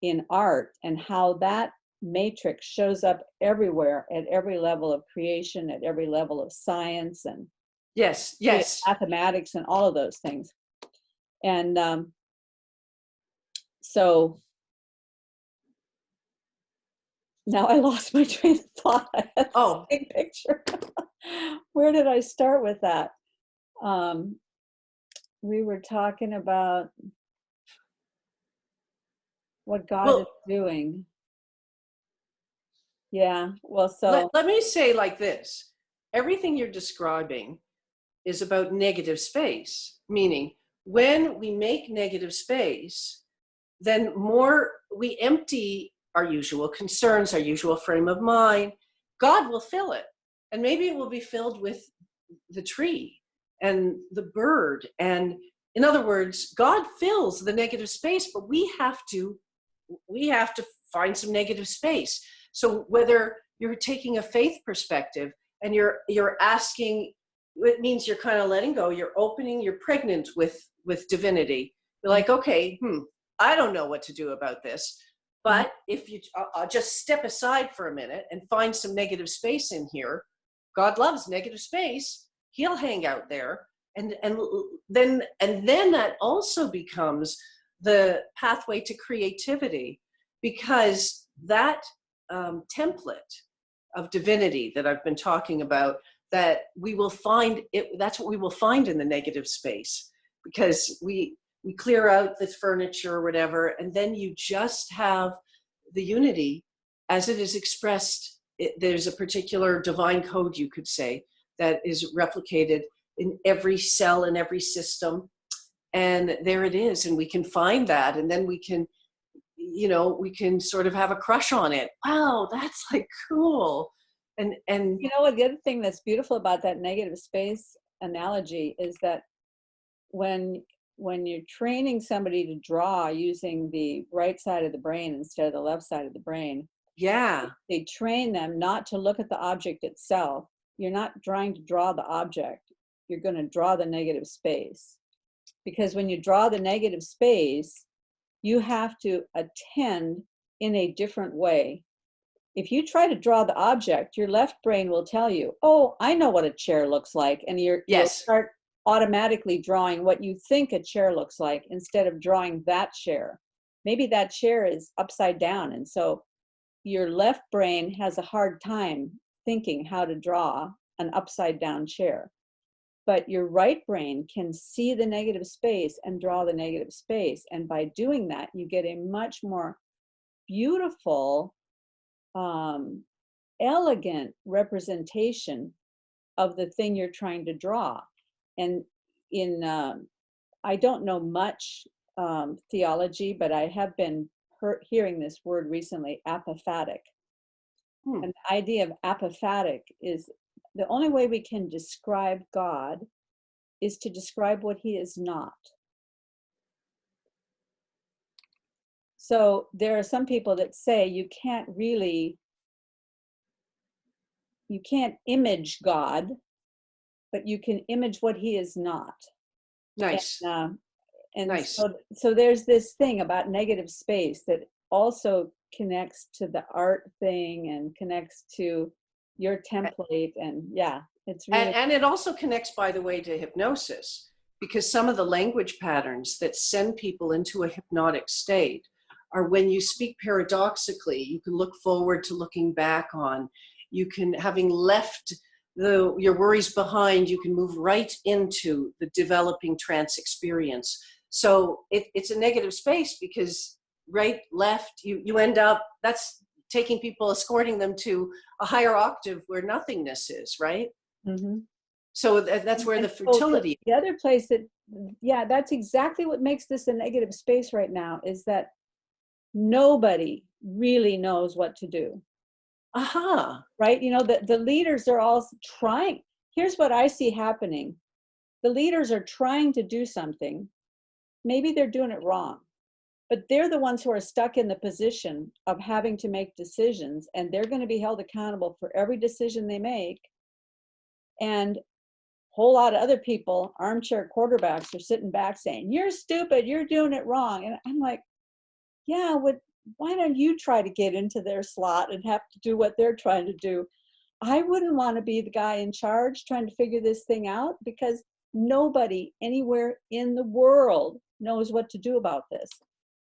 in art and how that matrix shows up everywhere at every level of creation, at every level of science and Yes. mathematics and all of those things. And so now I lost my train of thought. I had the same picture. Where did I start with that? We were talking about what God is doing. Yeah, well, so let me say like this. Everything you're describing is about negative space, meaning when we make negative space, then we empty our usual concerns, our usual frame of mind. God will fill it. And maybe it will be filled with the tree and the bird. And in other words, God fills the negative space, but we have to find some negative space. So whether you're taking a faith perspective and you're asking, it means you're kind of letting go, you're opening, you're pregnant with divinity. You're like, okay, I don't know what to do about this. But if I'll just step aside for a minute and find some negative space in here. God loves negative space. He'll hang out there. And then that also becomes the pathway to creativity, because that template of divinity that I've been talking about, that we will find it, that's what we will find in the negative space, because we clear out this furniture or whatever, and then you just have the unity as it is expressed. There's a particular divine code, you could say, that is replicated in every cell in every system, and there it is, and we can find that, and then we can sort of have a crush on it. Wow, that's like cool. And what, the other thing that's beautiful about that negative space analogy is that when you're training somebody to draw using the right side of the brain instead of the left side of the brain, they train them not to look at the object itself. You're not trying to draw the object. You're going to draw the negative space. Because when you draw the negative space, you have to attend in a different way. If you try to draw the object, your left brain will tell you, oh, I know what a chair looks like. And you'll start automatically drawing what you think a chair looks like instead of drawing that chair. Maybe that chair is upside down. And so your left brain has a hard time thinking how to draw an upside down chair. But your right brain can see the negative space and draw the negative space. And by doing that, you get a much more beautiful, elegant representation of the thing you're trying to draw. And I don't know much theology, but I have been hearing this word recently, apophatic. And the idea of apophatic is the only way we can describe God is to describe what he is not. So there are some people that say you can't really you can't image God, but you can image what he is not. Nice. And Nice. so there's this thing about negative space that also connects to the art thing and connects to your template. And yeah, it's really. And it also connects, by the way, to hypnosis, because some of the language patterns that send people into a hypnotic state are when you speak paradoxically, you can look forward to looking back on, you can, having left your worries behind, you can move right into the developing trance experience. So it's a negative space because right, left, you end up, that's taking people, escorting them to a higher octave where nothingness is, right? Mm-hmm. So that's where the fertility. The other place that, yeah, that's exactly what makes this a negative space right now, is that nobody really knows what to do. Aha. Right? You know, the leaders are all trying. Here's what I see happening. The leaders are trying to do something. Maybe they're doing it wrong, but they're the ones who are stuck in the position of having to make decisions, and they're going to be held accountable for every decision they make. And a whole lot of other people, armchair quarterbacks, are sitting back saying, "You're stupid, you're doing it wrong." And I'm like, yeah, why don't you try to get into their slot and have to do what they're trying to do? I wouldn't want to be the guy in charge trying to figure this thing out, because nobody anywhere in the world knows what to do about this.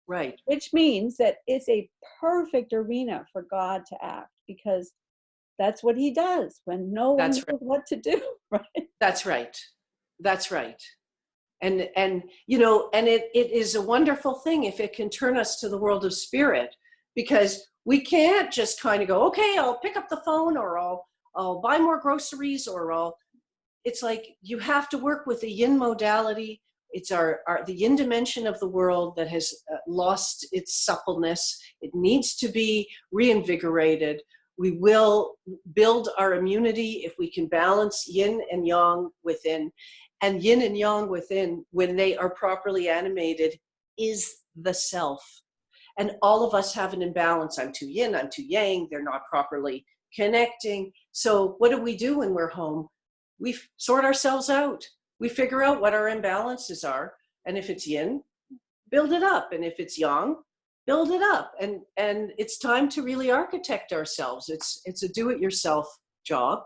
Right. Which means that it's a perfect arena for God to act, because that's what he does when no one knows what to do, right? That's right. That's right. And you know, and it is a wonderful thing if it can turn us to the world of spirit, because we can't just kind of go, okay, I'll pick up the phone, or I'll buy more groceries, or it's like you have to work with the yin modality. It's the yin dimension of the world that has lost its suppleness. It needs to be reinvigorated. We will build our immunity if we can balance yin and yang within. And yin and yang within, when they are properly animated, is the self. And all of us have an imbalance. I'm too yin, I'm too yang. They're not properly connecting. So what do we do when we're home? We sort ourselves out. We figure out what our imbalances are. And if it's yin, build it up. And if it's yang, build it up. And it's time to really architect ourselves. It's a do-it-yourself job,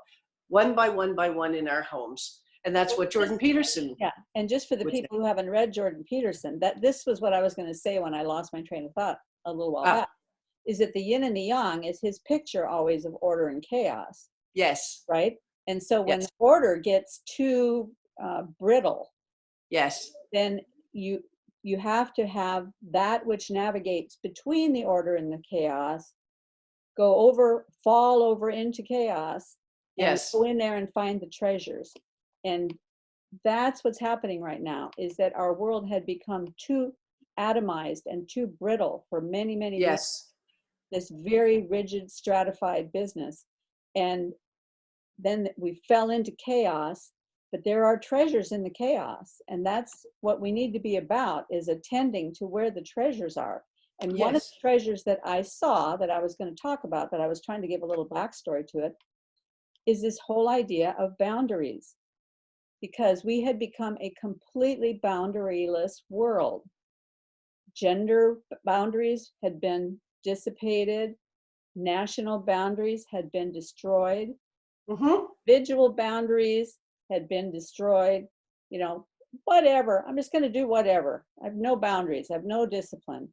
one by one in our homes. And that's what Jordan Peterson. Yeah, and just for the people who haven't read Jordan Peterson, that this was what I was going to say when I lost my train of thought a little while back, is that the yin and the yang is his picture always of order and chaos. Yes. Right? And so when the order gets too brittle, yes, then you have to have that which navigates between the order and the chaos fall over into chaos, and go in there and find the treasures. And that's what's happening right now, is that our world had become too atomized and too brittle for many, many years. This very rigid, stratified business. And then we fell into chaos, but there are treasures in the chaos. And that's what we need to be about, is attending to where the treasures are. And one of the treasures that I saw that I was going to talk about, that I was trying to give a little backstory to it, is this whole idea of boundaries. Because we had become a completely boundaryless world. Gender boundaries had been dissipated. National boundaries had been destroyed. Individual boundaries had been destroyed. You know, whatever. I'm just going to do whatever. I have no boundaries. I have no discipline.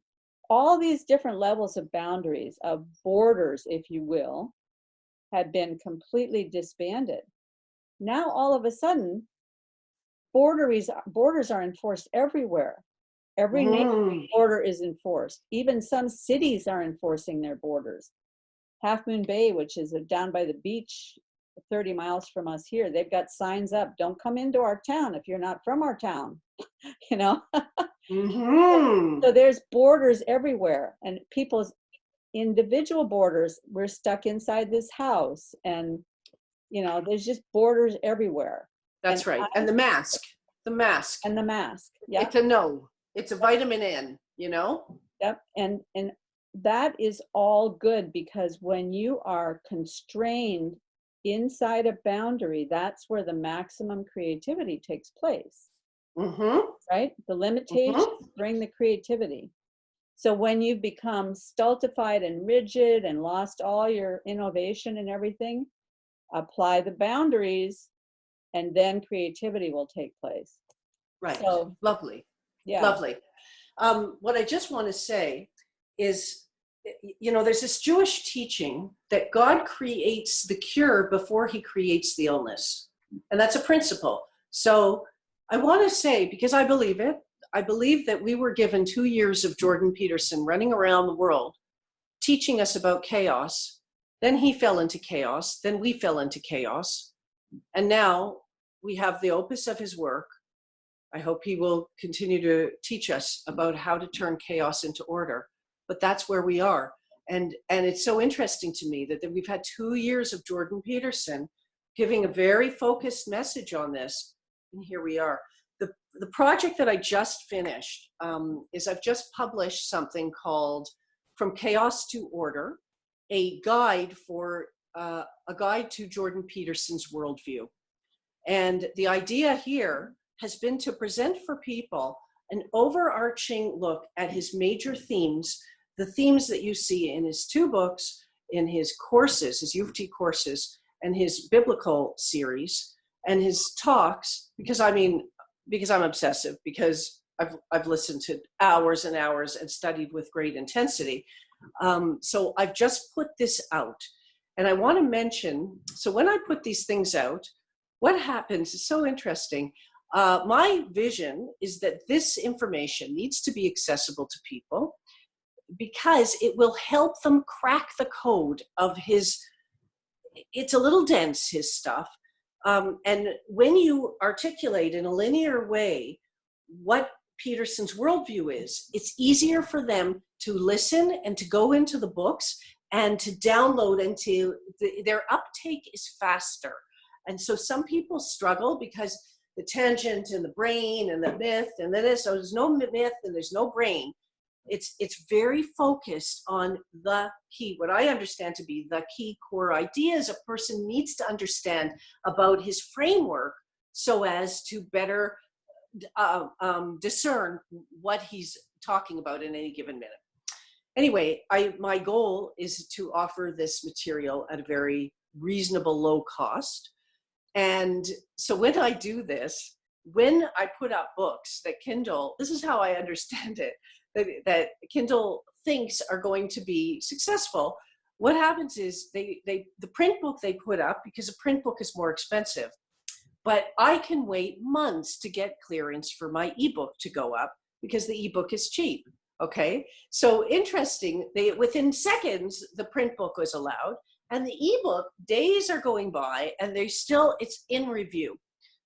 All these different levels of boundaries, of borders, if you will, had been completely disbanded. Now, all of a sudden, borders are enforced everywhere. Every nation border is enforced. Even some cities are enforcing their borders. Half Moon Bay, which is down by the beach, 30 miles from us here, they've got signs up, "Don't come into our town if you're not from our town." You know? So there's borders everywhere, and people's individual borders. We're stuck inside this house, and you know, there's just borders everywhere. That's right. And the mask. And the mask. Yeah. It's a no. It's a vitamin N, you know? Yep. And that is all good, because when you are constrained inside a boundary, that's where the maximum creativity takes place, right? The limitations bring the creativity. So when you've become stultified and rigid and lost all your innovation and everything, apply the boundaries, and then creativity will take place. Right. So, lovely. yeah. Lovely. What I just want to say is, there's this Jewish teaching that God creates the cure before he creates the illness. And that's a principle. So I want to say, because I believe it, I believe that we were given 2 years of Jordan Peterson running around the world, teaching us about chaos. Then he fell into chaos. Then we fell into chaos. And now we have the opus of his work. I hope he will continue to teach us about how to turn chaos into order. But that's where we are. And it's so interesting to me that we've had 2 years of Jordan Peterson giving a very focused message on this. And here we are. The project that I just finished is I've just published something called From Chaos to Order, a guide to Jordan Peterson's Worldview. And the idea here has been to present for people an overarching look at his major themes, the themes that you see in his 2 books, in his courses, his U of T courses, and his biblical series, and his talks, because I'm obsessive, because I've listened to hours and hours and studied with great intensity. So I've just put this out. And I want to mention, so when I put these things out, what happens is so interesting. My vision is that this information needs to be accessible to people because it will help them crack the code of it's a little dense, his stuff. And when you articulate in a linear way what Peterson's worldview is, it's easier for them to listen and to go into the books and to download, and their uptake is faster. And so some people struggle because the tangent and the brain and the myth and then so there's no myth and there's no brain. It's very focused on the key, what I understand to be the key core ideas a person needs to understand about his framework so as to better discern what he's talking about in any given minute. Anyway, my goal is to offer this material at a very reasonable low cost. And so when I do this, when I put up books that Kindle, this is how I understand it, that Kindle thinks are going to be successful, what happens is the print book they put up, because a print book is more expensive, but I can wait months to get clearance for my ebook to go up because the ebook is cheap. Okay, so interesting, within seconds, the print book was allowed, and the ebook, days are going by and it's in review.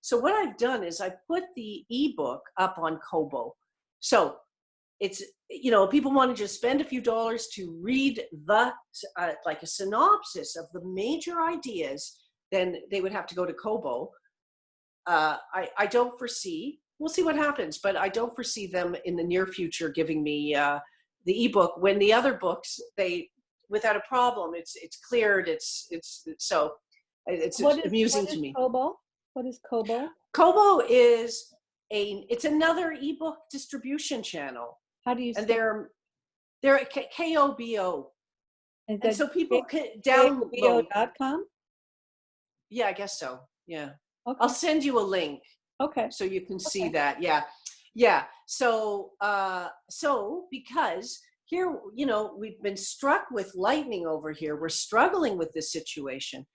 So what I've done is I put the ebook up on Kobo. So it's, people want to just spend a few dollars to read like a synopsis of the major ideas, then they would have to go to Kobo. I don't foresee, we'll see what happens, but I don't foresee them in the near future giving me the ebook when the other books, without a problem, it's cleared, it's amusing to me. Kobo? What is Kobo? Kobo is it's another ebook distribution channel. How do you? And they're Kobo. And so people can download. Kobo.com? Yeah, I guess so. Yeah. Okay. I'll send you a link. Okay. So you can see that. Yeah. Yeah. So because here, we've been struck with lightning over here. We're struggling with this situation.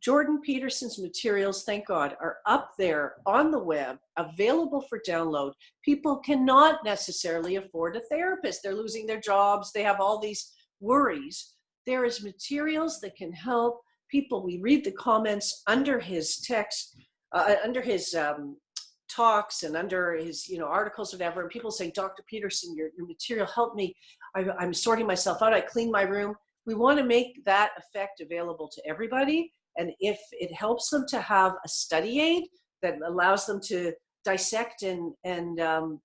Jordan Peterson's materials, thank God, are up there on the web, available for download. People cannot necessarily afford a therapist. They're losing their jobs. They have all these worries. There is materials that can help people. We read the comments under his text, under his talks and under his articles or whatever, and people say, Dr. Peterson, your material helped me. I'm sorting myself out. I cleaned my room. We want to make that effect available to everybody. And if it helps them to have a study aid that allows them to dissect and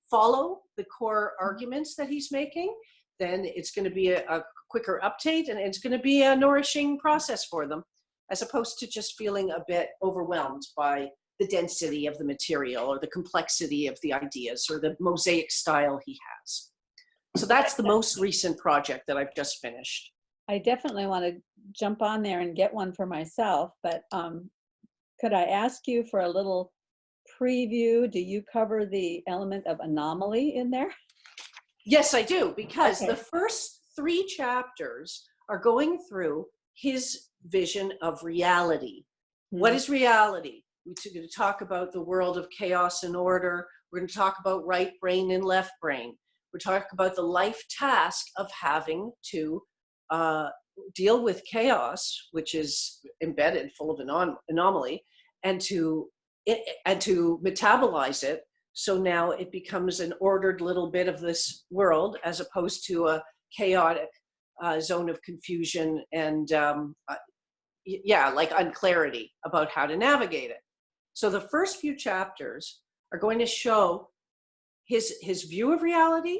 follow the core arguments that he's making, then it's going to be a quicker update, and it's going to be a nourishing process for them. as opposed to just feeling a bit overwhelmed by the density of the material or the complexity of the ideas or the mosaic style he has. So that's the most recent project that I've just finished. I definitely want to jump on there and get one for myself, but could I ask you for a little preview? Do you cover the element of anomaly in there? Yes, I do, because Okay. the first 3 chapters are going through his vision of reality. What is reality? We're going to talk about the world of chaos and order. We're going to talk about right brain and left brain. We're talking about the life task of having to deal with chaos, which is embedded, full of anomaly, and to metabolize it. So now it becomes an ordered little bit of this world, as opposed to a chaotic zone of confusion and like unclarity about how to navigate it. So the first few chapters are going to show his view of reality,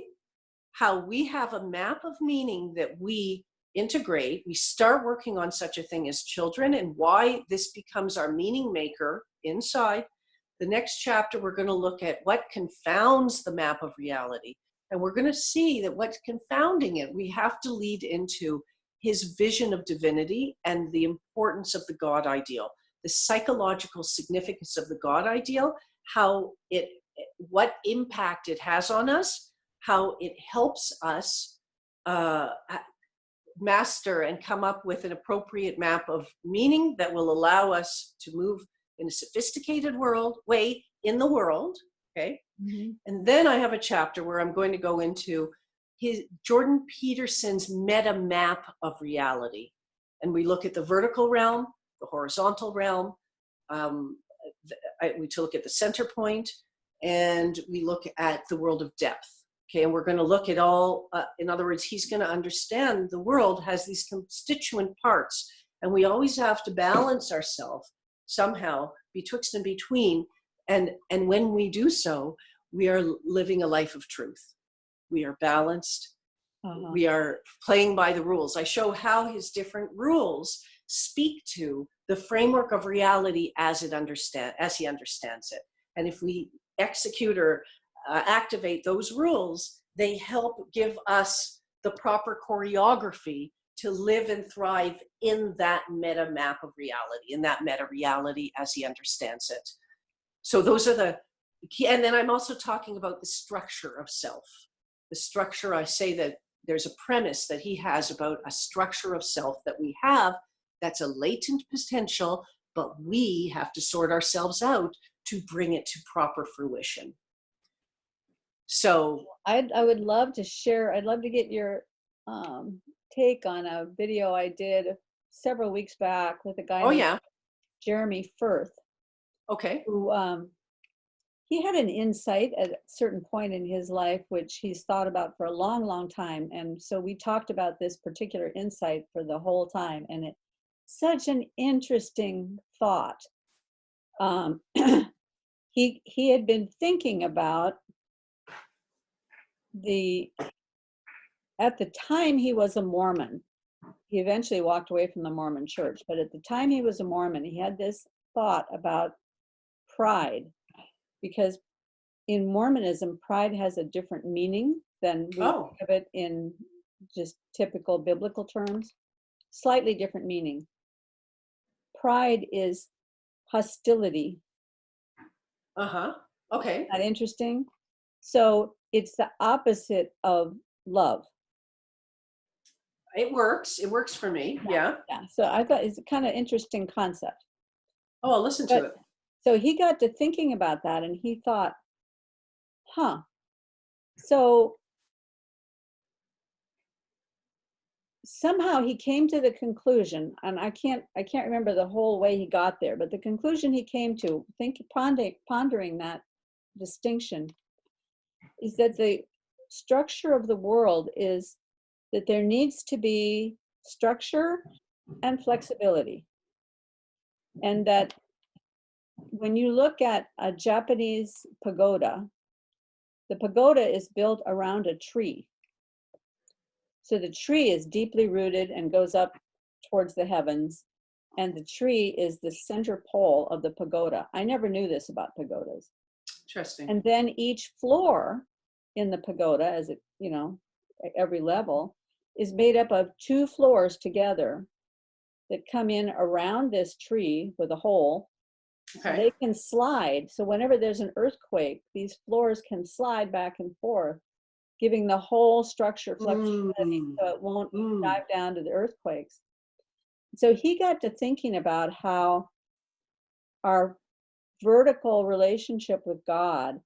how we have a map of meaning that we integrate. We start working on such a thing as children, and why this becomes our meaning maker inside. The next chapter, we're going to look at what confounds the map of reality. And we're going to see that what's confounding it, we have to lead into his vision of divinity and the importance of the God ideal, the psychological significance of the God ideal, what impact it has on us, how it helps us master and come up with an appropriate map of meaning that will allow us to move in a sophisticated way in the world, okay? Mm-hmm. And then I have a chapter where I'm going to go into Jordan Peterson's meta map of reality. And we look at the vertical realm, the horizontal realm, we look at the center point, and we look at the world of depth. Okay, and we're going to look at all, in other words, he's going to understand the world has these constituent parts, and we always have to balance ourselves somehow betwixt and between. And when we do so, we are living a life of truth. We are balanced. Uh-huh. We are playing by the rules. I show how his different rules speak to the framework of reality as he understands it. And if we execute or activate those rules, they help give us the proper choreography to live and thrive in that meta map of reality, in that meta reality as he understands it. So those are the key. And then I'm also talking about the structure of self. The structure, I say that there's a premise that he has about a structure of self that we have that's a latent potential, but we have to sort ourselves out to bring it to proper fruition. So I would love to share, I'd love to get your take on a video I did several weeks back with a guy named Jeremy Firth. Okay. Who he had an insight at a certain point in his life, which he's thought about for a long, long time. And so we talked about this particular insight for the whole time. And it's such an interesting thought. He had been thinking about at the time he was a Mormon. He eventually walked away from the Mormon church, but at the time he was a Mormon, he had this thought about pride, because in Mormonism, pride has a different meaning than we think of it in just typical biblical terms. Slightly different meaning. Pride is hostility. Okay. Isn't that interesting? So it's the opposite of love. It works. It works for me. Yeah. So I thought it's a kind of interesting concept. Oh, I'll listen to it. So he got to thinking about that, and he thought, so somehow he came to the conclusion, and I can't remember the whole way he got there, but the conclusion he came to, pondering that distinction, is that the structure of the world is that there needs to be structure and flexibility. And that when you look at a Japanese pagoda, the pagoda is built around a tree. So the tree is deeply rooted and goes up towards the heavens. and the tree is the center pole of the pagoda. I never knew this about pagodas. Interesting. And then each floor in the pagoda, as it, at every level, is made up of 2 floors together that come in around this tree with a hole. Okay. So they can slide. So whenever there's an earthquake, these floors can slide back and forth, giving the whole structure flexibility so it won't dive down to the earthquakes. So he got to thinking about how our vertical relationship with God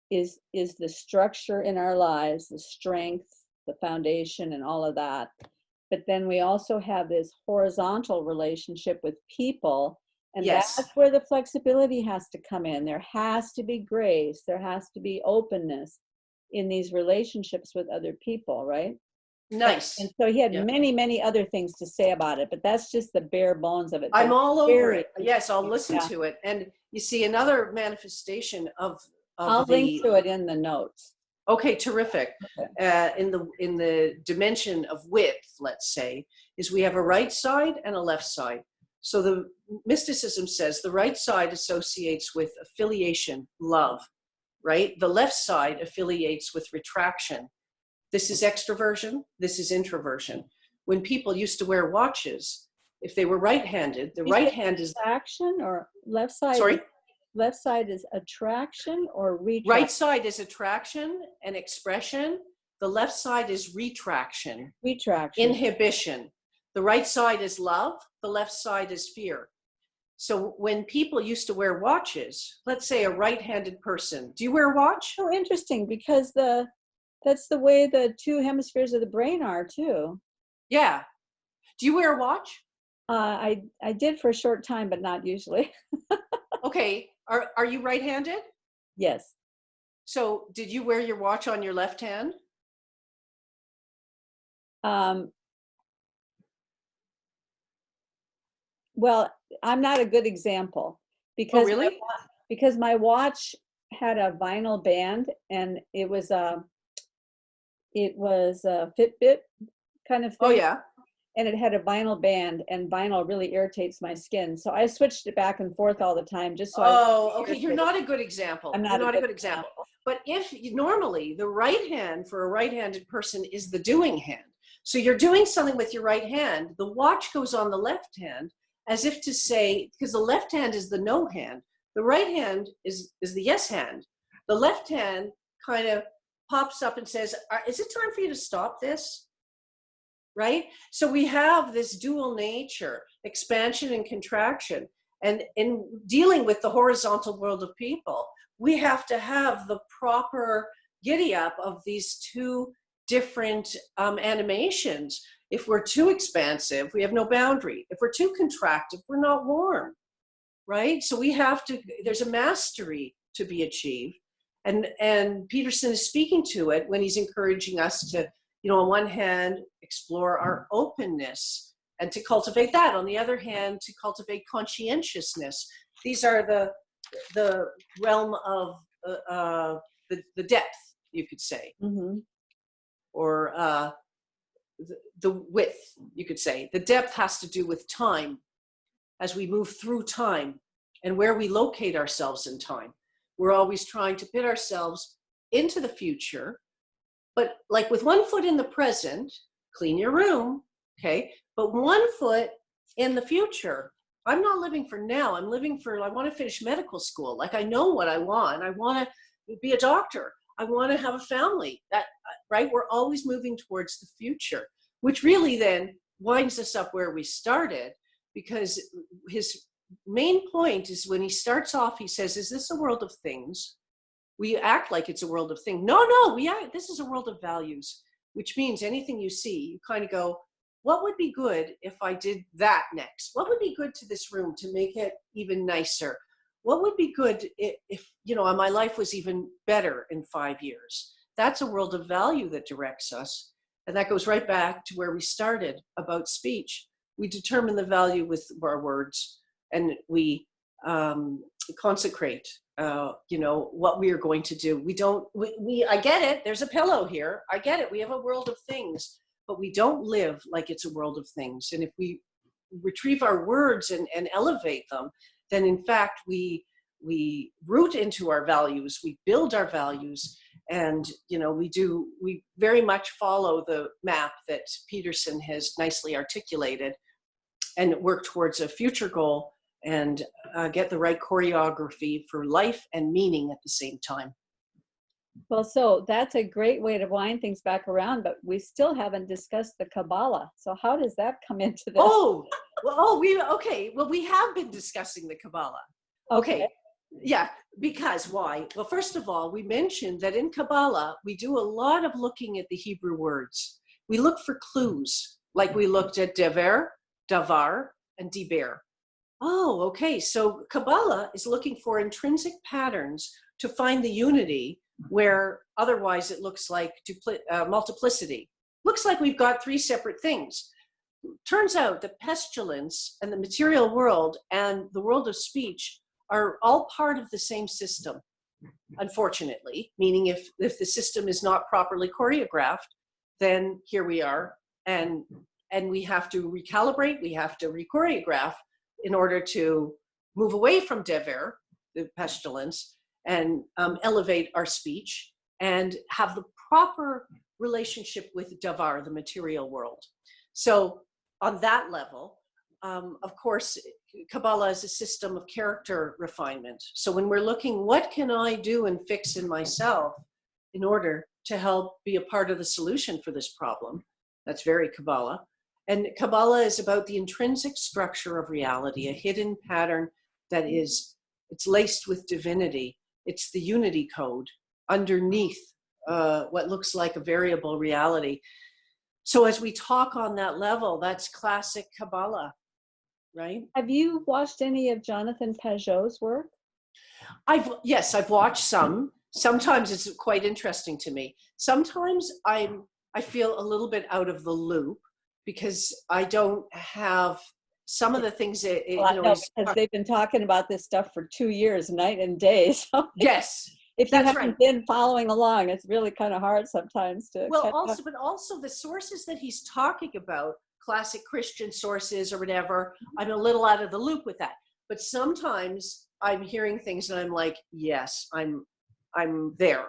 is the structure in our lives, the strength, the foundation, and all of that. But then we also have this horizontal relationship with people, and Yes. that's where the flexibility has to come in. There has to be grace, there has to be openness in these relationships with other people, right? Nice. And so he had many, many other things to say about it, but that's just the bare bones of it. I'm all over it. Yes, I'll listen to it. And you see another manifestation of I'll link to it in the notes. Okay, terrific. Okay. In the dimension of width, let's say, is we have a right side and a left side. So the mysticism says the right side associates with affiliation, love, right? The left side affiliates with retraction. This is extroversion, this is introversion. When people used to wear watches, if they were right-handed, the right hand is attraction, or left side. Sorry? Left side is attraction or retraction? Right side is attraction and expression. The left side is retraction. Retraction. Inhibition. The right side is love. The left side is fear. So when people used to wear watches, let's say a right-handed person, do you wear a watch? Oh, interesting, because that's the way the 2 hemispheres of the brain are too. Yeah. Do you wear a watch? I did for a short time, but not usually. Okay. Are you right-handed? Yes. So did you wear your watch on your left hand? Well, I'm not a good example because really? Because my watch had a vinyl band, and it was a Fitbit kind of thing. Oh yeah. And it had a vinyl band, and vinyl really irritates my skin. So I switched it back and forth all the time just so okay. You're not a good example. I'm not You're not a good example. But normally the right hand for a right-handed person is the doing hand. So you're doing something with your right hand. The watch goes on the left hand as if to say, because the left hand is the no hand. The right hand is the yes hand. The left hand kind of pops up and says, is it time for you to stop this? Right? So we have this dual nature, expansion and contraction. And in dealing with the horizontal world of people, we have to have the proper giddy up of these 2 different animations. If we're too expansive, we have no boundary. If we're too contracted, we're not warm, right? So we have to, there's a mastery to be achieved. And Peterson is speaking to it when he's encouraging us to, on one hand, explore our openness and to cultivate that. On the other hand, to cultivate conscientiousness. These are the realm of the depth, you could say, or the width, you could say. The depth has to do with time, as we move through time and where we locate ourselves in time. We're always trying to put ourselves into the future, but like with 1 foot in the present, clean your room, okay? But 1 foot in the future. I'm not living for now. I'm living for, I want to finish medical school. Like, I know what I want. I want to be a doctor. I want to have a family. That, right? We're always moving towards the future, which really then winds us up where we started, because his main point is when he starts off, he says, is this a world of things? We act like it's a world of things. No, this is a world of values, which means anything you see, you kind of go, what would be good if I did that next? What would be good to this room to make it even nicer? What would be good if my life was even better in 5 years? That's a world of value that directs us. And that goes right back to where we started about speech. We determine the value with our words, and we consecrate what we are going to do. I get it. There's a pillow here. I get it. We have a world of things, but we don't live like it's a world of things. And if we retrieve our words and elevate them, then in fact we root into our values, we build our values, and we very much follow the map that Peterson has nicely articulated, and work towards a future goal and get the right choreography for life and meaning at the same time. Well, so that's a great way to wind things back around, but we still haven't discussed the Kabbalah. So how does that come into this? Well, we have been discussing the Kabbalah. Okay. Yeah, because why? Well, first of all, we mentioned that in Kabbalah, we do a lot of looking at the Hebrew words. We look for clues, like we looked at dever, davar, and diber. Oh, okay. So Kabbalah is looking for intrinsic patterns to find the unity where otherwise it looks like multiplicity. Looks like we've got three separate things. Turns out that pestilence and the material world and the world of speech are all part of the same system, unfortunately, meaning if the system is not properly choreographed, then here we are, and we have to recalibrate, we have to re-choreograph in order to move away from dever, the pestilence, and elevate our speech and have the proper relationship with davar, the material world. So on that level, of course, Kabbalah is a system of character refinement. So when we're looking, what can I do and fix in myself in order to help be a part of the solution for this problem? That's very Kabbalah. And Kabbalah is about the intrinsic structure of reality, a hidden pattern that it's laced with divinity. It's the unity code underneath what looks like a variable reality. So as we talk on that level, that's classic Kabbalah, right? Have you watched any of Jonathan Pageau's work? Yes, I've watched some. Sometimes it's quite interesting to me. Sometimes I feel a little bit out of the loop because I don't have some of the things that because they've been talking about this stuff for 2 years, night and day. So yes, if you haven't been following along, it's really kind of hard sometimes to. But also the sources that he's talking about, classic Christian sources or whatever, I'm a little out of the loop with that. But sometimes I'm hearing things and I'm like, yes, I'm there.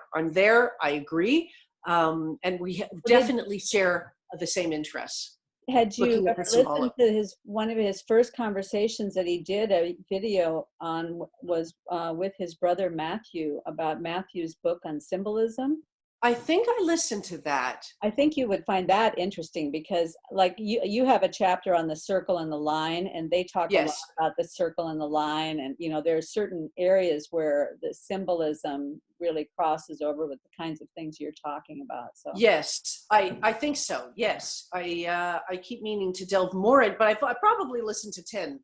I agree, and we definitely share the same interests. Had you ever listened to one of his first conversations that he did a video on was with his brother Matthew about Matthew's book on symbolism? I think I listened to that. I think you would find that interesting because like you have a chapter on the circle and the line, and they talk a lot about the circle and the line, and there are certain areas where the symbolism really crosses over with the kinds of things you're talking about. So yes, I think so. Yes, I keep meaning to delve more in, but I probably listened to 10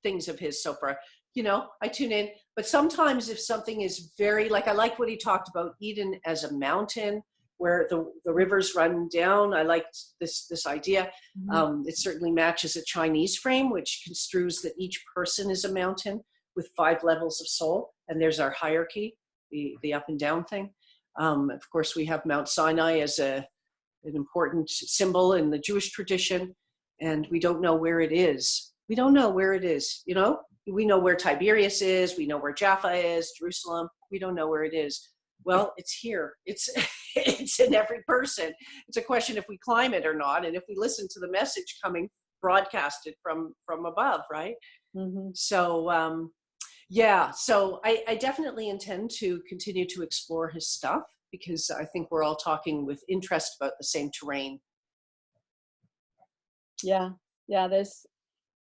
things of his so far. I tune in, but sometimes if something is very, like I like what he talked about Eden as a mountain where the rivers run down. I liked this idea. Mm-hmm. It certainly matches a Chinese frame, which construes that each person is a mountain with 5 levels of soul. And there's our hierarchy, the up and down thing. Of course, we have Mount Sinai as an important symbol in the Jewish tradition, and we don't know where it is. We don't know where it is, We know where Tiberias is. We know where Jaffa is, Jerusalem. We don't know where it is. Well, it's here. It's in every person. It's a question if we climb it or not, and if we listen to the message coming broadcasted from above, right? Mm-hmm. So, So I definitely intend to continue to explore his stuff because I think we're all talking with interest about the same terrain. Yeah. There's.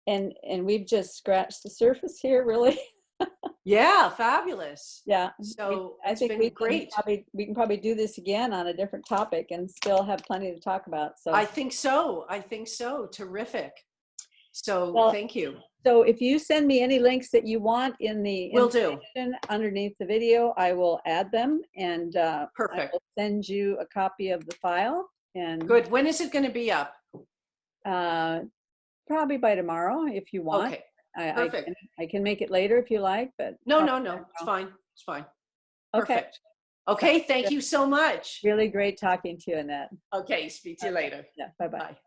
And we've just scratched the surface here, really. Yeah, fabulous. Yeah. So I think we can probably do this again on a different topic and still have plenty to talk about. So I think so. Terrific. So thank you. So if you send me any links that you want in the information underneath the video, I will add them, and perfect. I will send you a copy of the file. And good. When is it going to be up? Probably by tomorrow, if you want. Okay, perfect. I can make it later if you like, but no. It's fine. Perfect. Okay, thank you so much. Really great talking to you, Annette. Okay, speak to you later. Yeah, bye-bye. Bye.